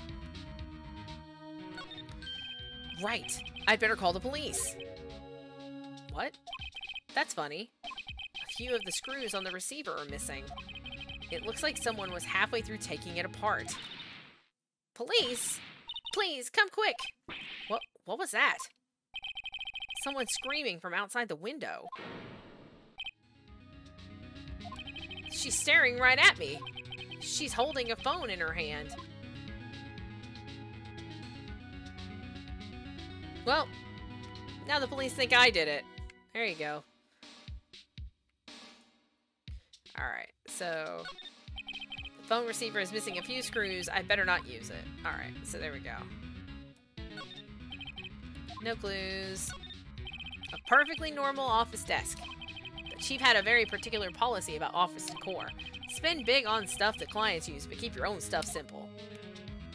Right, I'd better call the police. What? That's funny. A few of the screws on the receiver are missing. It looks like someone was halfway through taking it apart. Police? Please, come quick! What was that? Someone screaming from outside the window. She's staring right at me. She's holding a phone in her hand. Well, now the police think I did it. There you go. Alright, so... the phone receiver is missing a few screws. I better not use it. Alright, so there we go. No clues. A perfectly normal office desk. The chief had a very particular policy about office decor. Spend big on stuff that clients use, but keep your own stuff simple.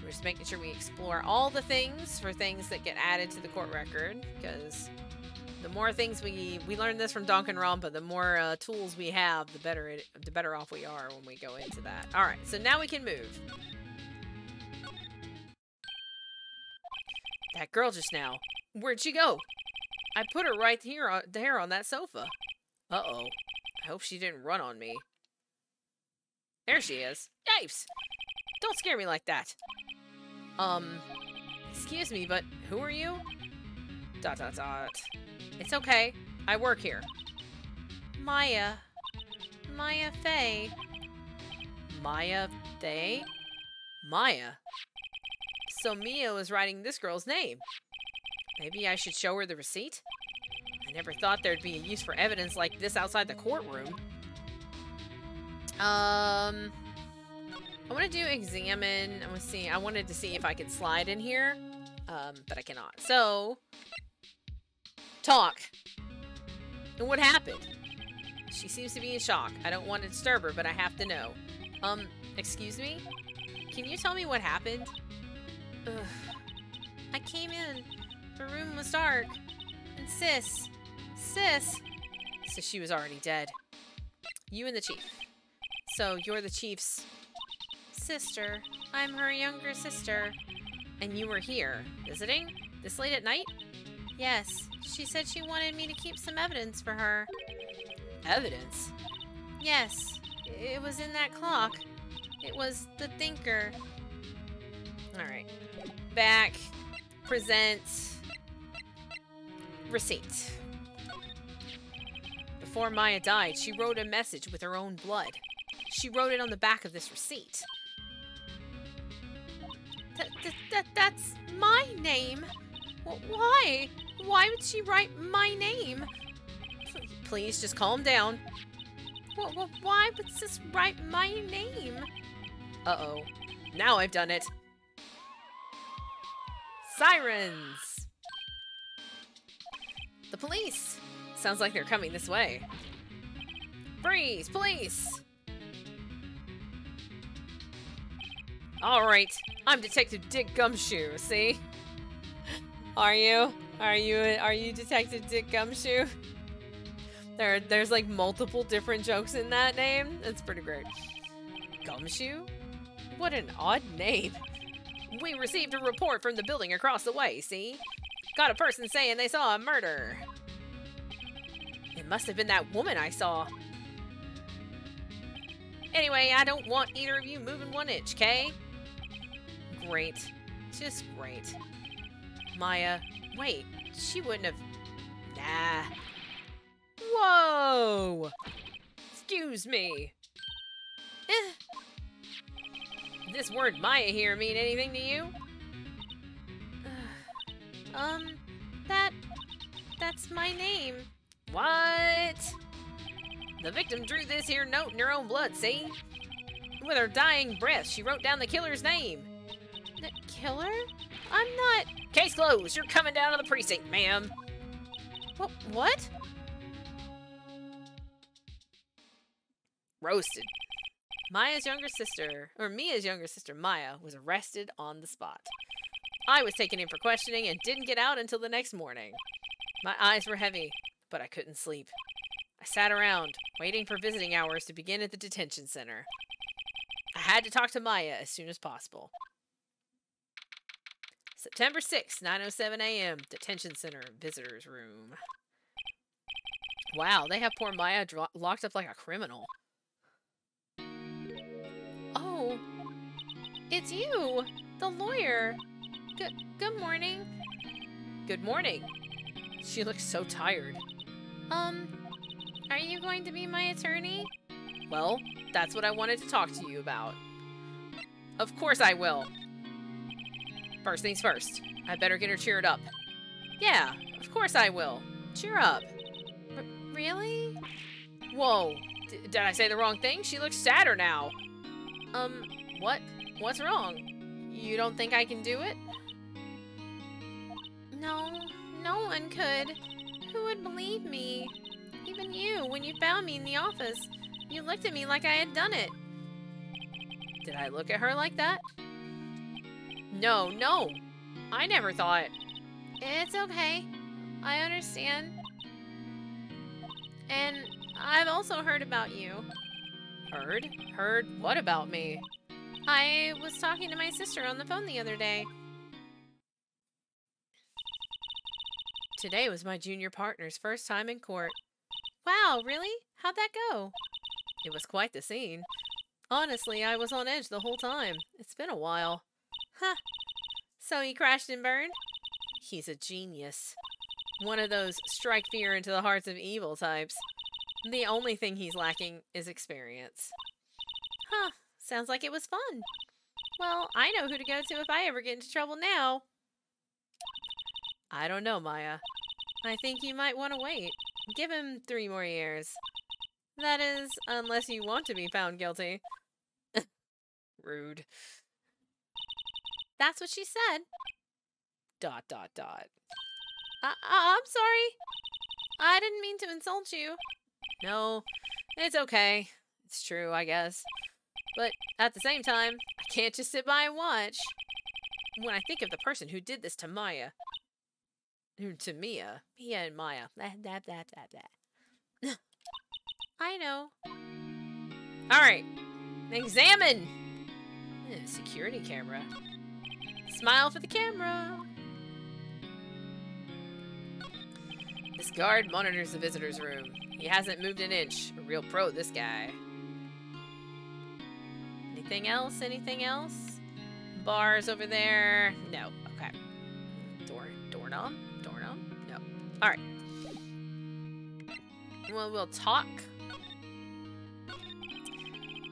We're just making sure we explore all the things for things that get added to the court record, because the more things we learned this from Danganronpa, the more tools we have, the better off we are when we go into that. All right, so now we can move. That girl just now, where'd she go? I put her right here there on that sofa. Uh-oh. I hope she didn't run on me. There she is. Yipes! Don't scare me like that. Excuse me, but who are you? ... It's okay. I work here. Maya. Maya Fey. Maya Fey? Maya? So Mia was writing this girl's name. Maybe I should show her the receipt? I never thought there'd be a use for evidence like this outside the courtroom. I want to do examine. I want to see. I wanted to see if I could slide in here, but I cannot. So, talk. And what happened? She seems to be in shock. I don't want to disturb her, but I have to know. Excuse me? Can you tell me what happened? Ugh. I came in. The room was dark. And Sis. So she was already dead. You and the chief. So you're the chief's sister. I'm her younger sister. And you were here, visiting? This late at night? Yes. She said she wanted me to keep some evidence for her. Evidence? Yes. It was in that clock. It was the thinker. Alright. Back. Present. Receipt. Before Maya died, she wrote a message with her own blood. She wrote it on the back of this receipt. That's my name. Why? Why would she write my name? Please, just calm down. Why would Sis write my name? Uh-oh. Now I've done it. Sirens! The police! Sounds like they're coming this way. Freeze! Police! Alright, I'm Detective Dick Gumshoe, see? Are you? Are you Detective Dick Gumshoe? There's like multiple different jokes in that name. That's pretty great. Gumshoe? What an odd name. We received a report from the building across the way, see? Got a person saying they saw a murder. It must have been that woman I saw. Anyway, I don't want either of you moving 1 inch, okay? Great. Just great. Maya, wait, she wouldn't have... Nah. Whoa! Excuse me. This word Maya here mean anything to you? That's my name. What? The victim drew this here note in her own blood, see? With her dying breath, she wrote down the killer's name. The killer? I'm not... Case closed. You're coming down to the precinct, ma'am. What? Roasted. Mia's younger sister Maya, was arrested on the spot. I was taken in for questioning and didn't get out until the next morning. My eyes were heavy, but I couldn't sleep. I sat around, waiting for visiting hours to begin at the detention center. I had to talk to Maya as soon as possible. September 6th, 9:07 a.m., detention center, visitor's room. Wow, they have poor Maya locked up like a criminal. Oh, it's you, the lawyer. Good morning. Good morning. She looks so tired. Are you going to be my attorney? Well, that's what I wanted to talk to you about. Of course I will. First things first, I better get her cheered up. Yeah, of course I will. Cheer up. Really? Whoa. Did I say the wrong thing? She looks sadder now. What? What's wrong? You don't think I can do it? No, no one could. Who would believe me? Even you, when you found me in the office. You looked at me like I had done it. Did I look at her like that? No, no. I never thought. It's okay. I understand. And I've also heard about you. Heard? Heard what about me? I was talking to my sister on the phone the other day. Today was my junior partner's first time in court. Wow, really? How'd that go? It was quite the scene. Honestly, I was on edge the whole time. It's been a while. Huh. So he crashed and burned? He's a genius. One of those strike fear into the hearts of evil types. The only thing he's lacking is experience. Huh. Sounds like it was fun. Well, I know who to go to if I ever get into trouble now. I don't know, Maya. I think you might want to wait. Give him 3 more years. That is, unless you want to be found guilty. Rude. That's what she said. ... I'm sorry. I didn't mean to insult you. No, it's okay. It's true, I guess. But at the same time, I can't just sit by and watch. When I think of the person who did this to Maya... To Mia. Mia and Maya. I know. Alright. Examine! Security camera. Smile for the camera. This guard monitors the visitor's room. He hasn't moved an inch. A real pro, this guy. Anything else? Anything else? Bars over there? No. Okay. Doorknob? Doorknob? No. Alright. Well, we'll talk.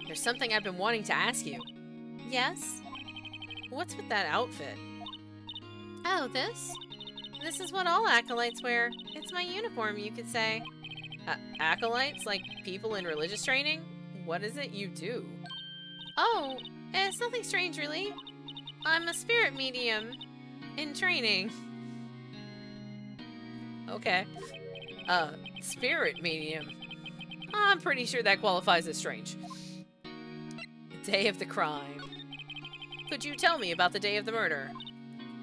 There's something I've been wanting to ask you. Yes? What's with that outfit? Oh, this? This is what all acolytes wear. It's my uniform, you could say. Acolytes? Like people in religious training? What is it you do? Oh, it's nothing strange, really. I'm a spirit medium in training. Okay. Spirit medium. I'm pretty sure that qualifies as strange. The day of the crime. Could you tell me about the day of the murder?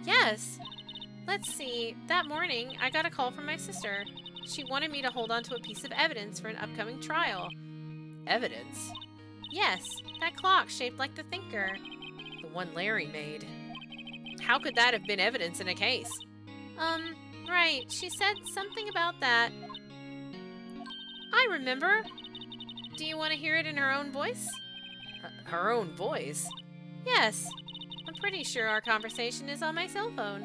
Yes. Let's see. That morning, I got a call from my sister. She wanted me to hold on to a piece of evidence for an upcoming trial. Evidence? Yes, that clock shaped like the thinker. The one Larry made. How could that have been evidence in a case? Right. She said something about that. I remember. Do you want to hear it in her own voice? Her own voice? Yes. I'm pretty sure our conversation is on my cell phone.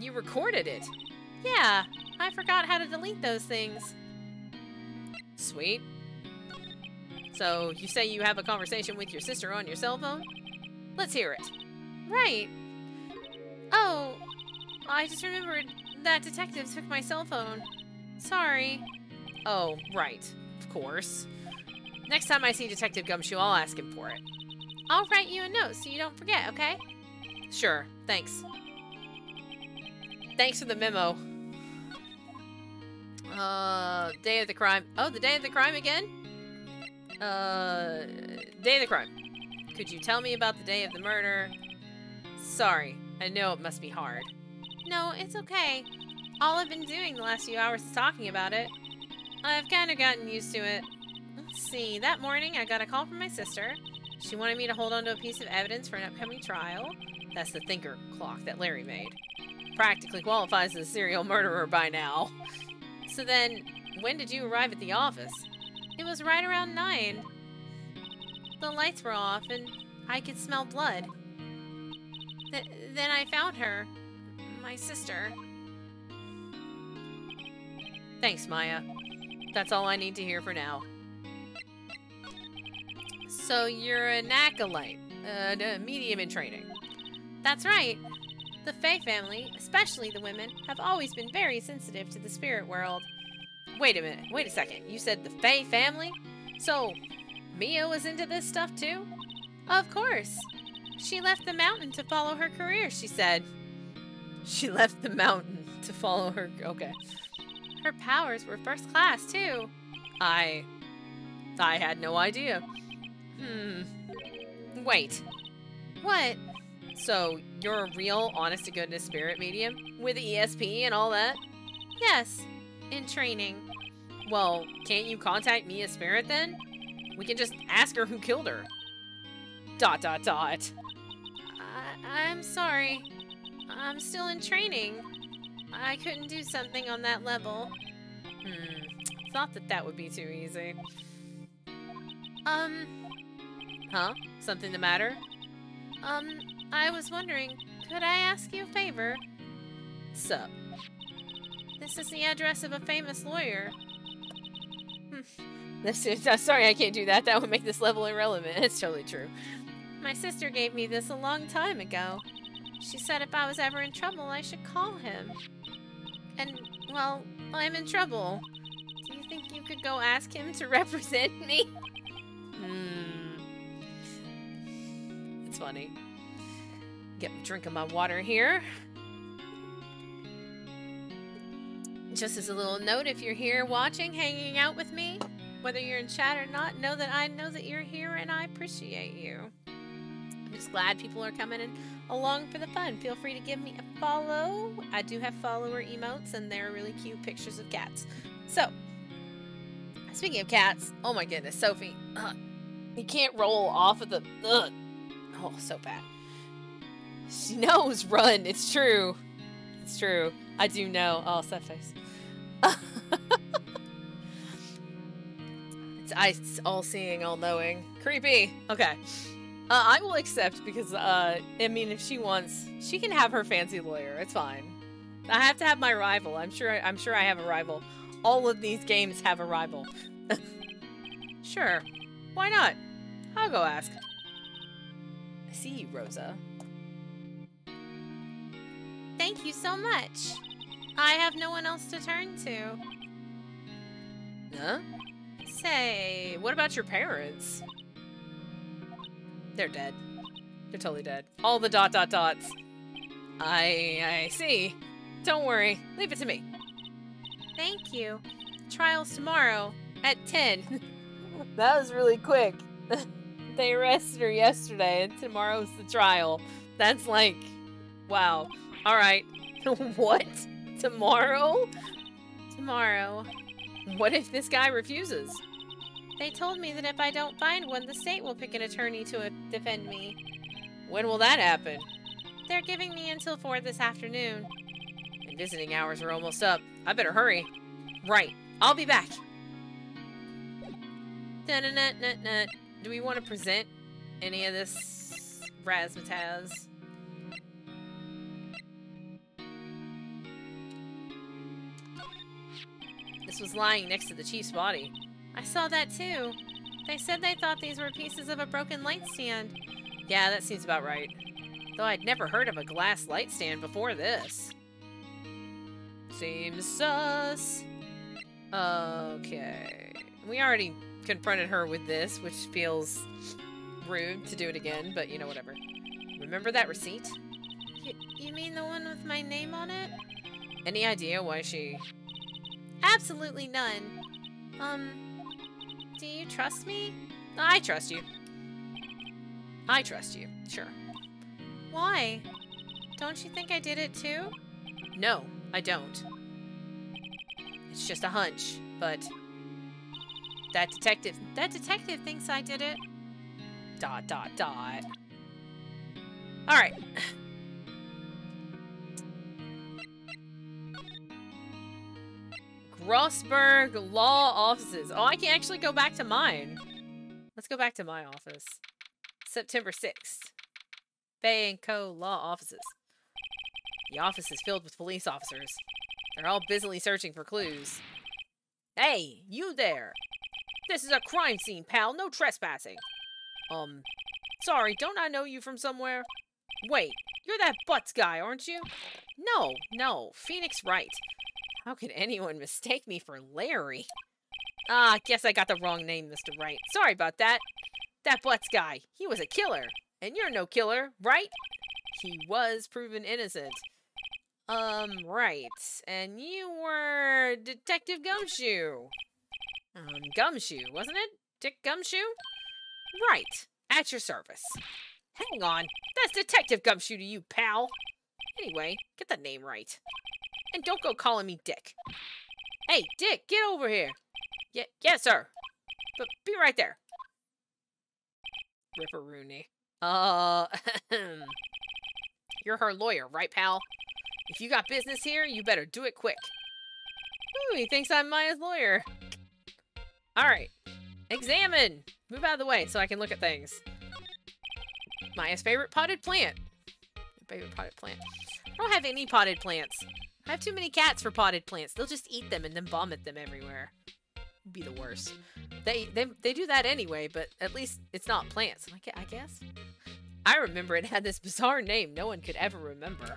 You recorded it? Yeah. I forgot how to delete those things. Sweet. So, you say you have a conversation with your sister on your cell phone? Let's hear it. Right. Oh, I just remembered that detective took my cell phone. Sorry. Oh, right. Of course. Next time I see Detective Gumshoe, I'll ask him for it. I'll write you a note so you don't forget, okay? Sure. Thanks. Thanks for the memo. Day of the crime. Oh, the day of the crime again? Day of the crime. Could you tell me about the day of the murder? Sorry. I know it must be hard. No, it's okay. All I've been doing the last few hours is talking about it. I've kind of gotten used to it. Let's see. That morning, I got a call from my sister. She wanted me to hold on to a piece of evidence for an upcoming trial. That's the thinker clock that Larry made. Practically qualifies as a serial murderer by now. So then, when did you arrive at the office? It was right around 9. The lights were off, and I could smell blood. Then I found her. My sister. Thanks, Maya. That's all I need to hear for now. So you're an acolyte, a medium in training. That's right. The Fae family, especially the women, have always been very sensitive to the spirit world. Wait a minute, wait a second. You said the Fae family? So, Mia was into this stuff too? Of course. She left the mountain to follow her career, she said. She left the mountain to follow her... Okay. Her powers were first class, too. I had no idea. Wait. What? So, you're a real, honest-to-goodness spirit medium? With ESP and all that? Yes. In training. Well, can't you contact Mia's spirit then? We can just ask her who killed her. ... I'm sorry. I'm still in training. I couldn't do something on that level. Thought that would be too easy. Huh? Something the matter? I was wondering, could I ask you a favor? Sup? This is the address of a famous lawyer. Sorry, I can't do that. That would make this level irrelevant. It's totally true. My sister gave me this a long time ago. She said if I was ever in trouble, I should call him. And, well, I'm in trouble. Do you think you could go ask him to represent me? It's funny. Get a drink of my water here. Just as a little note, if you're here watching, hanging out with me, whether you're in chat or not, know that I know that you're here and I appreciate you. I'm just glad people are coming in along for the fun. Feel free to give me a follow. I do have follower emotes and they're really cute pictures of cats. So, speaking of cats, oh my goodness, Sophie, you can't roll off of the, oh, so bad. She knows, run, it's true. It's true. I do know. Oh, sad face. It's all-seeing, all-knowing. Creepy. Okay. I will accept because, I mean, if she wants, she can have her fancy lawyer. It's fine. I have to have my rival. I'm sure I have a rival. All of these games have a rival. Sure. Why not? I'll go ask. I see you, Rosa. Thank you so much. I have no one else to turn to. Huh? Say, what about your parents? They're dead. They're totally dead. All the ... I see. Don't worry. Leave it to me. Thank you. Trial's tomorrow at 10. That was really quick. They arrested her yesterday and tomorrow's the trial. That's like, wow. All right. What? Tomorrow? Tomorrow. What if this guy refuses? They told me that if I don't find one, the state will pick an attorney to defend me. When will that happen? They're giving me until 4 this afternoon. And visiting hours are almost up. I better hurry. Right. I'll be back. Dun-dun-dun-dun-dun. Do we want to present any of this razzmatazz? This was lying next to the chief's body. I saw that too. They said they thought these were pieces of a broken light stand. Yeah, that seems about right. Though I'd never heard of a glass light stand before this. Seems sus. Okay. We already confronted her with this, which feels rude to do it again, but you know, whatever. Remember that receipt? You mean the one with my name on it? Any idea why she... Absolutely none. Do you trust me? I trust you. I trust you, sure. Why? Don't you think I did it too? No, I don't. It's just a hunch, but... That detective thinks I did it. ... Alright. Grossberg Law Offices. Oh, I can actually go back to mine. Let's go back to my office. September 6th. Bay & Co. Law Offices. The office is filled with police officers. They're all busily searching for clues. Hey, you there! This is a crime scene, pal. No trespassing. Sorry, don't I know you from somewhere? Wait, You're that Butts guy, aren't you? No, Phoenix Wright. How could anyone mistake me for Larry? Ah, guess I got the wrong name, Mr. Wright. Sorry about that. That Butts guy, he was a killer. And you're no killer, right? He was proven innocent. Right. And you were Detective Gumshoe. Gumshoe, wasn't it? Dick Gumshoe? Right. At your service. Hang on. That's Detective Gumshoe to you, pal. Anyway, get the name right. And don't go calling me Dick. Hey, Dick, get over here. Yes, sir. But be right there. Ripper-Rooney. You're her lawyer, right, pal? If you got business here, you better do it quick. Ooh, he thinks I'm Maya's lawyer. Alright. Examine! Move out of the way so I can look at things. Maya's favorite potted plant. Favorite potted plant. I don't have any potted plants. I have too many cats for potted plants. They'll just eat them and then vomit them everywhere. It'd be the worst. They do that anyway, but at least it's not plants, I guess. I remember it had this bizarre name no one could ever remember.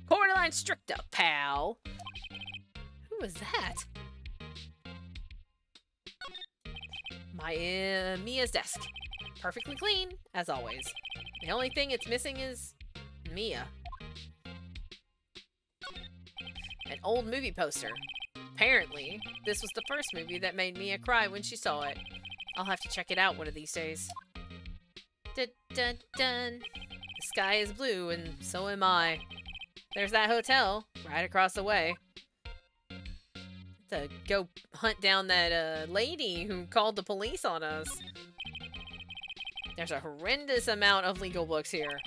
Cordyline Stricta, pal. Who was that? Mia's desk. Perfectly clean, as always. The only thing it's missing is Mia. An old movie poster. Apparently, this was the first movie that made Mia cry when she saw it. I'll have to check it out one of these days. Dun, dun, dun. The sky is blue, and so am I. There's that hotel right across the way. To go hunt down that lady who called the police on us. There's a horrendous amount of legal books here.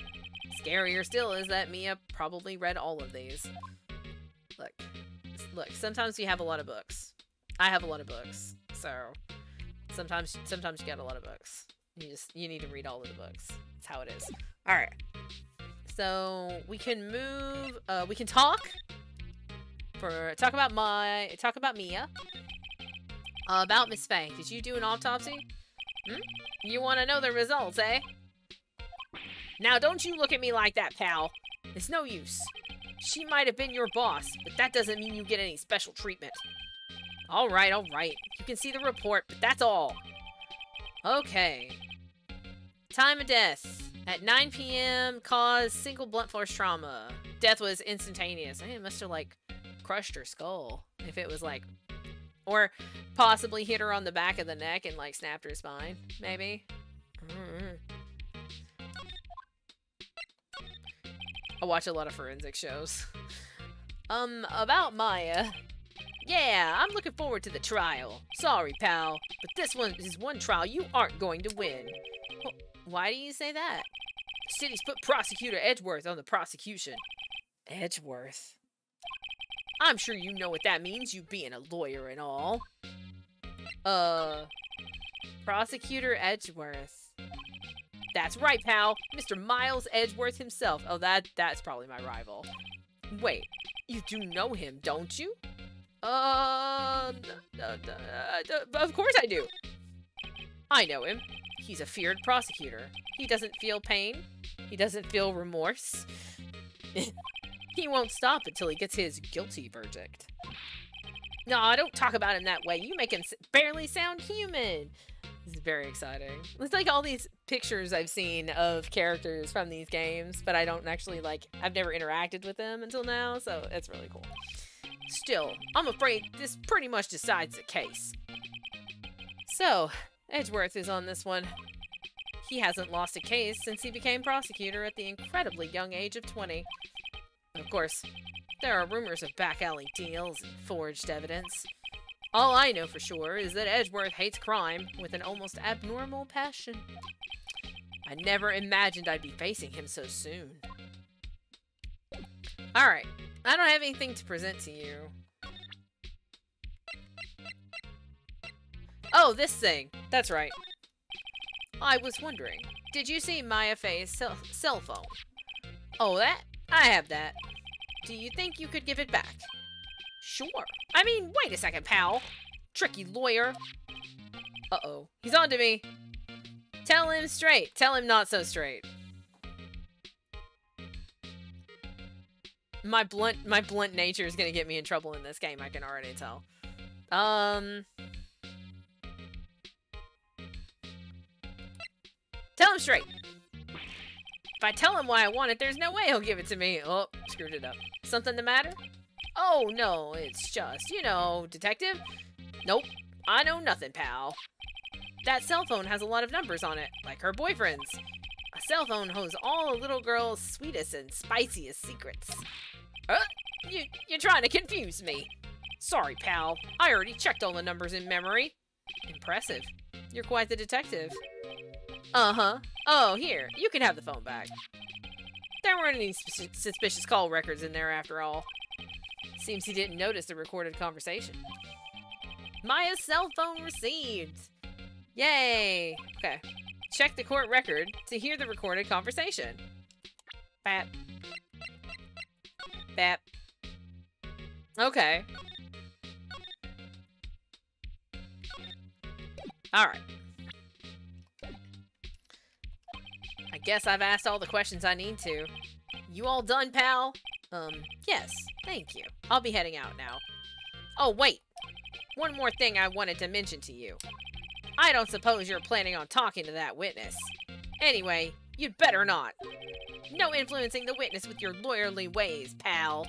Scarier still is that Mia probably read all of these. Look, sometimes you have a lot of books. I have a lot of books, so sometimes you get a lot of books. You need to read all of the books. That's how it is. All right. So we can move. We can talk about Mia. About Miss Faye. Did you do an autopsy? You want to know the results, eh? Now don't you look at me like that, pal. It's no use. She might have been your boss, but that doesn't mean you get any special treatment. All right. You can see the report, but that's all. Okay. Time of death. At 9 p.m., cause single blunt force trauma. Death was instantaneous. It must have, crushed her skull. If it was, or possibly hit her on the back of the neck and, snapped her spine. Maybe. I watch a lot of forensic shows. About Maya. Yeah, I'm looking forward to the trial. Sorry, pal, but this is one trial you aren't going to win. Well, why do you say that? The city's put Prosecutor Edgeworth on the prosecution. Edgeworth? I'm sure you know what that means, you being a lawyer and all. Prosecutor Edgeworth. That's right, pal. Mr. Miles Edgeworth himself. Oh, that's probably my rival. Wait, you do know him, don't you? Of course I do. I know him. He's a feared prosecutor. He doesn't feel pain. He doesn't feel remorse. He won't stop until he gets his guilty verdict. No, don't talk about him that way. You make him barely sound human. This is very exciting. It's like all these pictures I've seen of characters from these games, but I don't actually, I've never interacted with them until now, so it's really cool. Still, I'm afraid this pretty much decides the case. So, Edgeworth is on this one. He hasn't lost a case since he became prosecutor at the incredibly young age of 20. Of course, there are rumors of back alley deals and forged evidence. All I know for sure is that Edgeworth hates crime with an almost abnormal passion. I never imagined I'd be facing him so soon. Alright, I don't have anything to present to you. Oh, this thing. That's right. I was wondering, did you see Maya Faye's cell phone? Oh, that? I have that. Do you think you could give it back? Sure. I mean, wait a second, pal. Tricky lawyer. Uh-oh. He's on to me. Tell him straight. Tell him not so straight. My blunt nature is gonna get me in trouble in this game, I can already tell. Tell him straight. If I tell him why I want it, there's no way he'll give it to me. Oh, screwed it up. Something the matter? Oh, no, it's just, you know, detective? Nope, I know nothing, pal. That cell phone has a lot of numbers on it, like her boyfriend's. A cell phone holds all a little girl's sweetest and spiciest secrets. You're trying to confuse me. Sorry, pal. I already checked all the numbers in memory. Impressive. You're quite the detective. Uh-huh. Oh, here. You can have the phone back. There weren't any suspicious call records in there after all. Seems he didn't notice the recorded conversation. Maya's cell phone received. Yay. Okay. Check the court record to hear the recorded conversation. Bap. Bap. Okay. Alright. I guess I've asked all the questions I need to. You all done, pal? Yes. Thank you. I'll be heading out now. Oh, wait. One more thing I wanted to mention to you. I don't suppose you're planning on talking to that witness. Anyway, you'd better not. No influencing the witness with your lawyerly ways, pal.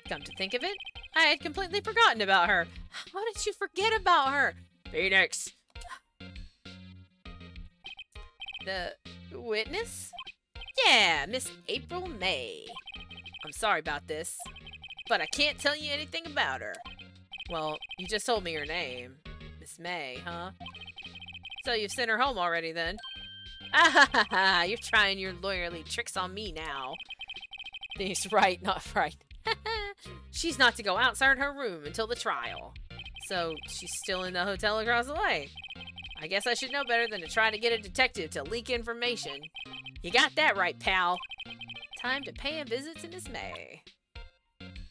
Come to think of it, I had completely forgotten about her. How did you forget about her? Phoenix. The witness? Yeah, Miss April May. I'm sorry about this, but I can't tell you anything about her. Well, you just told me her name. Miss May, huh? So you've sent her home already, then? Ah ha ha ha! You're trying your lawyerly tricks on me now. He's right, not right. She's not to go outside her room until the trial. So she's still in the hotel across the way. I guess I should know better than to try to get a detective to leak information. You got that right, pal. Time to pay a visit to Miss May.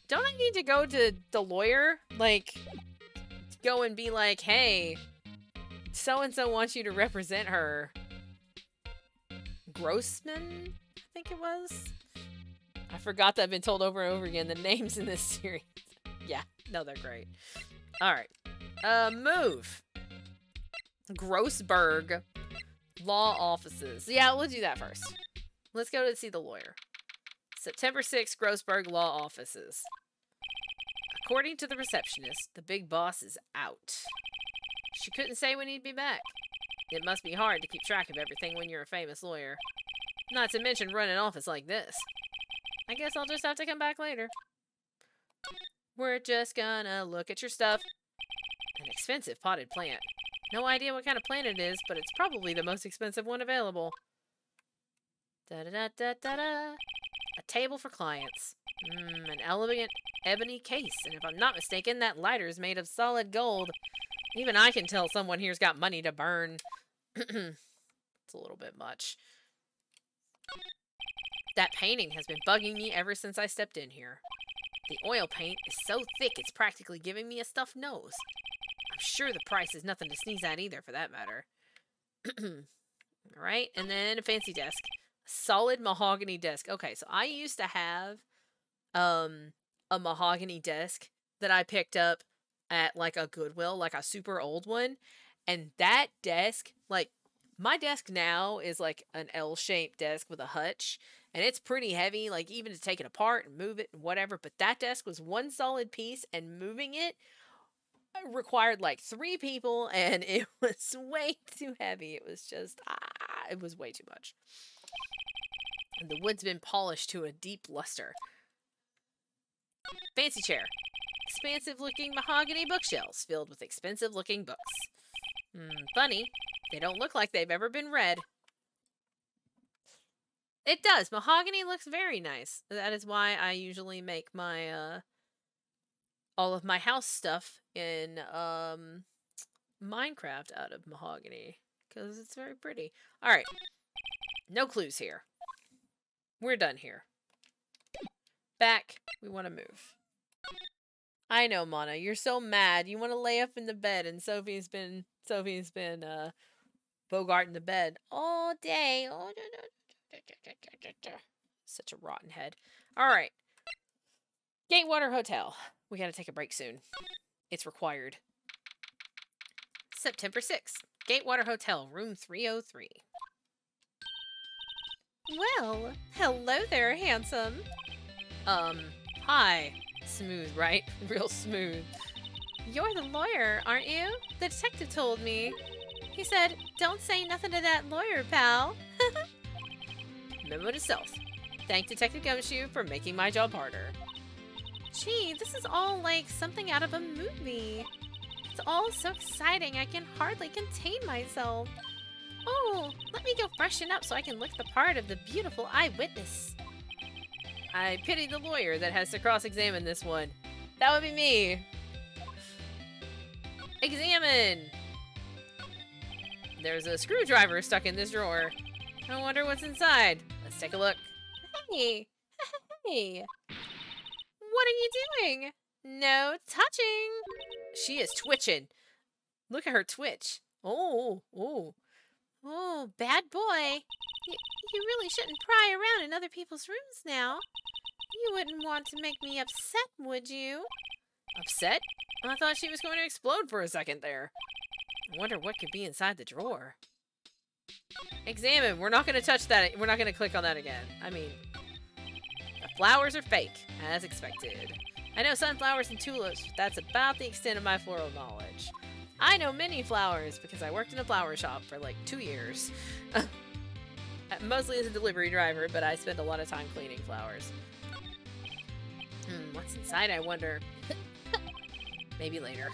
Don't I need to go to the lawyer? Like, go and be like, hey, so-and-so wants you to represent her. Grossman, I think it was? I forgot that I've been told over and over again the names in this series. Yeah, no, they're great. Alright. Move. Grossberg Law Offices. Yeah, we'll do that first. Let's go to see the lawyer. September 6th, Grossberg Law Offices. According to the receptionist, the big boss is out. She couldn't say when he'd be back. It must be hard to keep track of everything when you're a famous lawyer. Not to mention run an office like this. I guess I'll just have to come back later. We're just gonna look at your stuff. An expensive potted plant. No idea what kind of plant it is, but it's probably the most expensive one available. Da-da-da-da-da-da. A table for clients. An elegant ebony case, and if I'm not mistaken, that lighter is made of solid gold. Even I can tell someone here's got money to burn. It's a little bit much. That painting has been bugging me ever since I stepped in here. The oil paint is so thick it's practically giving me a stuffed nose. I'm sure the price is nothing to sneeze at either, for that matter. Alright, and then a fancy desk. Solid mahogany desk. Okay, so I used to have a mahogany desk that I picked up at like a Goodwill, like a super old one. And that desk, like my desk now is like an L-shaped desk with a hutch. And it's pretty heavy, like even to take it apart and move it and whatever. But that desk was one solid piece, and moving it required like 3 people, and it was way too heavy. It was just, it was way too much. And the wood's been polished to a deep luster. Fancy chair. Expansive-looking mahogany bookshelves filled with expensive-looking books. Funny. They don't look like they've ever been read. It does. Mahogany looks very nice. That is why I usually make my, all of my house stuff in, Minecraft out of mahogany. Because it's very pretty. Alright. No clues here. We're done here. Back. We want to move. I know, Mana. You're so mad. You want to lay up in the bed, and Sophie's been Bogarting the bed all day. Oh, no, no. Such a rotten head. Alright. Gatewater Hotel. We gotta take a break soon. It's required. September 6th. Gatewater Hotel, room 303. Well, hello there, handsome. Hi. Smooth, right? Real smooth. You're the lawyer, aren't you? The detective told me. He said, don't say nothing to that lawyer, pal. Memo to self. Thank Detective Gumshoe for making my job harder. Gee, this is all like something out of a movie. It's all so exciting I can hardly contain myself. Oh, let me go freshen up so I can look the part of the beautiful eyewitness. I pity the lawyer that has to cross-examine this one. That would be me. Examine! There's a screwdriver stuck in this drawer. I wonder what's inside. Let's take a look. Hey! Hey! What are you doing? No touching! She is twitching. Look at her twitch. Oh, bad boy. You really shouldn't pry around in other people's rooms now. You wouldn't want to make me upset, would you? Upset? I thought she was going to explode for a second there. I wonder what could be inside the drawer. Examine. We're not going to touch that. We're not going to click on that again. I mean, the flowers are fake, as expected. I know sunflowers and tulips, but that's about the extent of my floral knowledge. I know many flowers because I worked in a flower shop for like 2 years. Mostly as a delivery driver, but I spend a lot of time cleaning flowers. What's inside, I wonder? Maybe later.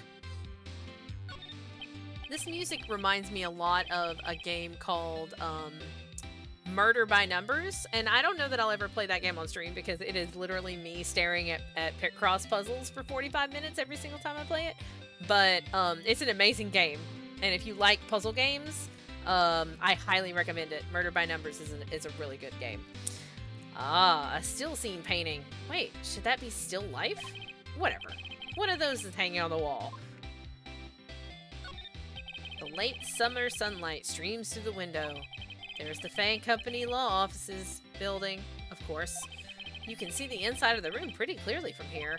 This music reminds me a lot of a game called Murder by Numbers, and I don't know that I'll ever play that game on stream because it is literally me staring at cross puzzles for 45 minutes every single time I play it. But it's an amazing game, and if you like puzzle games, I highly recommend it. Murder by Numbers is a really good game. Ah, a still scene painting. Wait, should that be still life? Whatever. One of those is hanging on the wall. The late summer sunlight streams through the window. There's the Fang Company Law Offices building, of course. You can see the inside of the room pretty clearly from here.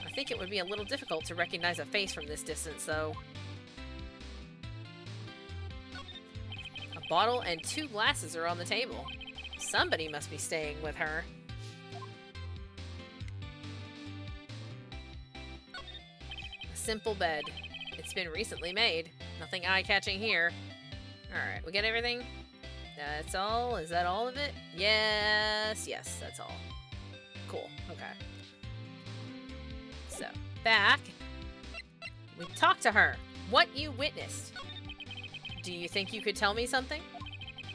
I think it would be a little difficult to recognize a face from this distance, though. A bottle and 2 glasses are on the table. Somebody must be staying with her. A simple bed. It's been recently made. Nothing eye-catching here. Alright, we get everything? That's all? Is that all of it? Yes, that's all. Cool, okay. So, back. We talked to her. What you witnessed. Do you think you could tell me something?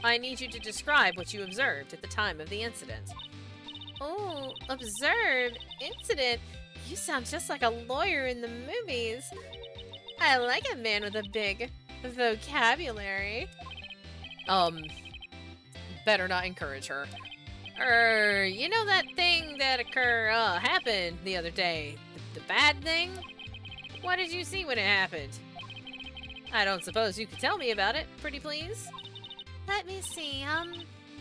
I need you to describe what you observed at the time of the incident. Oh, observed? Incident? You sound just like a lawyer in the movies. I like a man with a big vocabulary. Better not encourage her. You know that thing that happened the other day? The bad thing? What did you see when it happened? I don't suppose you could tell me about it, pretty please? Let me see,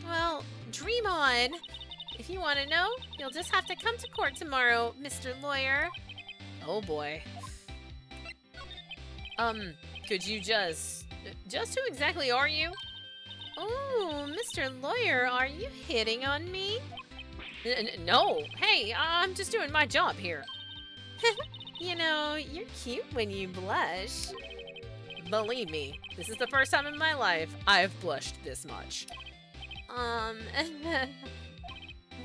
well, dream on. If you want to know, you'll just have to come to court tomorrow, Mr. Lawyer. Oh boy. Could you just who exactly are you? Oh, Mr. Lawyer, are you hitting on me? No. Hey, I'm just doing my job here. You know, you're cute when you blush. Believe me, this is the first time in my life I've blushed this much.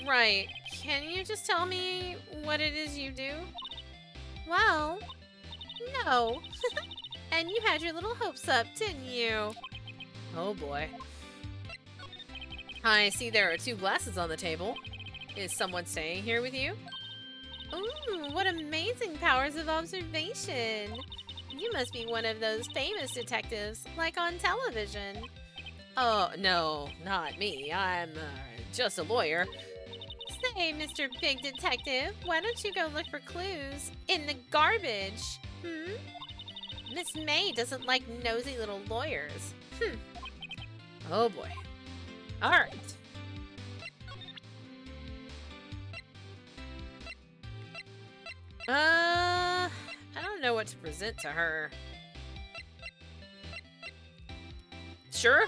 Right. Can you just tell me what it is you do? Well, no. And you had your little hopes up, didn't you? Oh boy. I see there are 2 glasses on the table. Is someone staying here with you? Ooh, what amazing powers of observation. You must be one of those famous detectives, like on television. Oh, no, not me. I'm just a lawyer. Say, Mr. Big Detective, why don't you go look for clues in the garbage? Miss May doesn't like nosy little lawyers. Oh boy. Alright. I don't know what to present to her. Sure?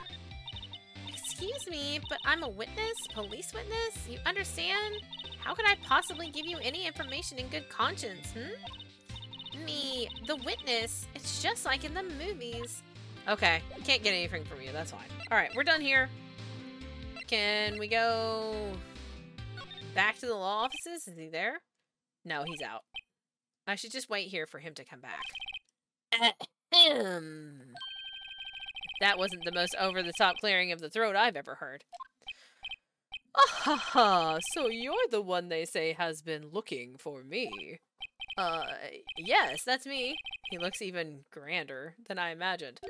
Excuse me, but I'm a witness? Police witness? You understand? How could I possibly give you any information in good conscience, Me, the witness, it's just like in the movies. Okay, can't get anything from you, that's fine. Alright, we're done here. Can we go back to the law offices? Is he there? No, he's out. I should just wait here for him to come back. That wasn't the most over-the-top clearing of the throat I've ever heard. Ah, so you're the one they say has been looking for me. Yes, that's me. He looks even grander than I imagined.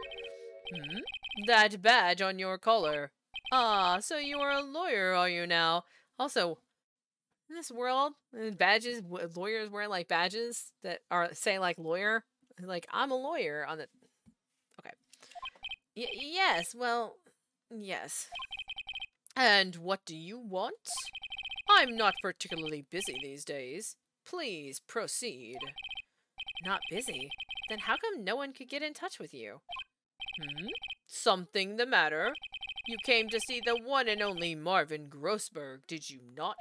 That badge on your collar. Ah, so you are a lawyer, are you now? Also, in this world, badges, lawyers wear like badges that are say like lawyer. Like, I'm a lawyer on the... Okay. Yes, well, yes. And what do you want? I'm not particularly busy these days. Please proceed. Not busy? Then how come no one could get in touch with you? Something the matter? You came to see the one and only Marvin Grossberg, did you not?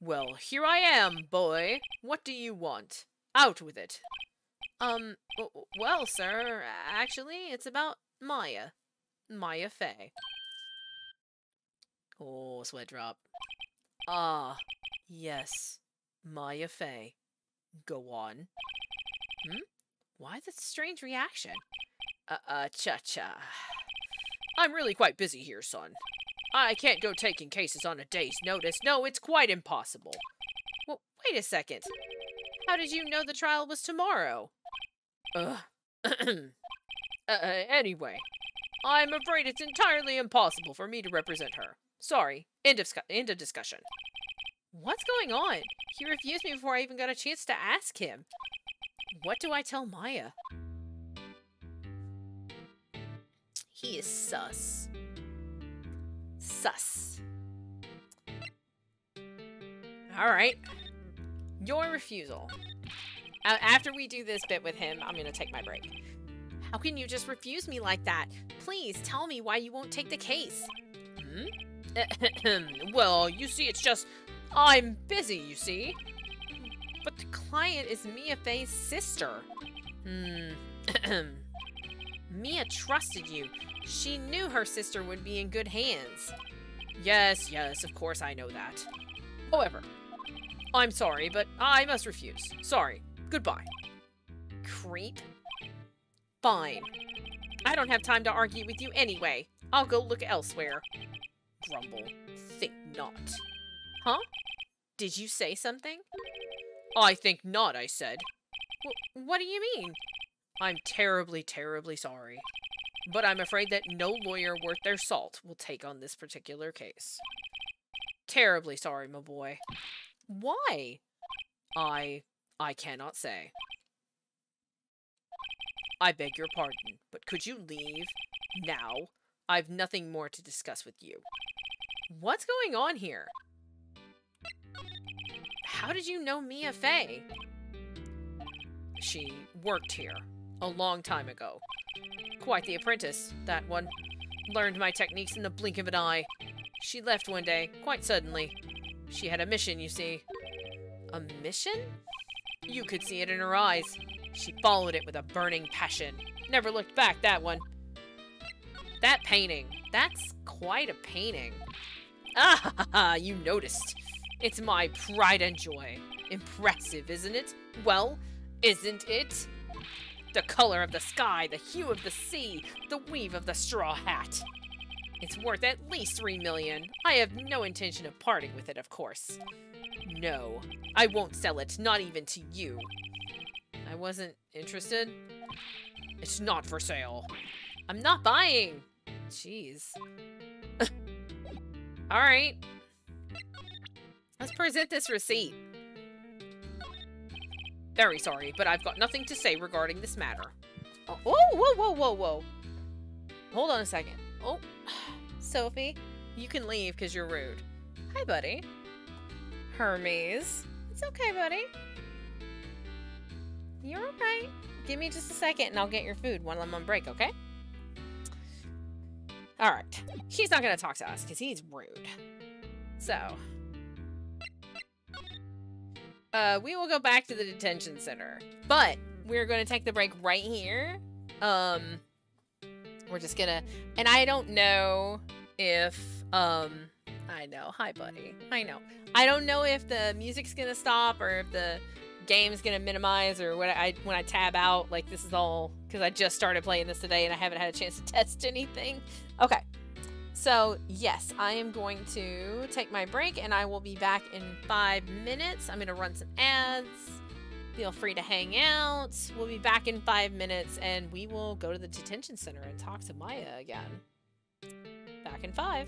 Well, here I am, boy. What do you want? Out with it. Well, sir, actually, it's about Maya. Maya Fey. Oh, sweat drop. Ah, yes. Maya Fey. Go on. Why that strange reaction? Cha-cha. I'm really quite busy here, son. I can't go taking cases on a day's notice. No, it's quite impossible. Well, wait a second. How did you know the trial was tomorrow? Anyway, I'm afraid it's entirely impossible for me to represent her. Sorry. End of discussion. What's going on? He refused me before I even got a chance to ask him. What do I tell Maya? He is sus. Sus. Alright. Your refusal. After we do this bit with him, I'm gonna take my break. How can you just refuse me like that? Please tell me why you won't take the case. Well, you see, it's just... I'm busy, you see. But the client is Mia Fey's sister. Mia trusted you. She knew her sister would be in good hands. Yes, of course I know that. However, I'm sorry, but I must refuse. Sorry. Goodbye. Creep. Fine. I don't have time to argue with you anyway. I'll go look elsewhere. Grumble. Think not. Huh? Did you say something? I think not, I said. What do you mean? I'm terribly, terribly sorry. But I'm afraid that no lawyer worth their salt will take on this particular case. Terribly sorry, my boy. Why? I cannot say. I beg your pardon, but could you leave now? I've nothing more to discuss with you. What's going on here? How did you know Mia Fey? She worked here a long time ago. Quite the apprentice, that one. Learned my techniques in the blink of an eye. She left one day, quite suddenly. She had a mission, you see. A mission? You could see it in her eyes. She followed it with a burning passion. Never looked back, that one. That painting. That's quite a painting. Ah, you noticed. It's my pride and joy. Impressive, isn't it? Well, isn't it? The color of the sky, the hue of the sea, the weave of the straw hat. It's worth at least 3 million. I have no intention of parting with it, of course. No, I won't sell it, not even to you. I wasn't interested. It's not for sale. I'm not buying. Jeez. Alright. Let's present this receipt. Very sorry, but I've got nothing to say regarding this matter. Oh, whoa. Hold on a second. Oh, Sophie, you can leave because you're rude. Hi, buddy. Hermes. It's okay, buddy. You're okay. Give me just a second and I'll get your food while I'm on break, okay? Alright. He's not gonna talk to us because he's rude. So. We will go back to the detention center. But we're gonna take the break right here. We're just gonna... And I don't know if... I know. Hi, buddy. I know. I don't know if the music's gonna stop or if the game's gonna minimize or when I tab out. Like, this is all because I just started playing this today and I haven't had a chance to test anything. Okay. So, yes, I am going to take my break and I will be back in 5 minutes. I'm gonna run some ads. Feel free to hang out. We'll be back in 5 minutes and we will go to the detention center and talk to Maya again. Back in 5.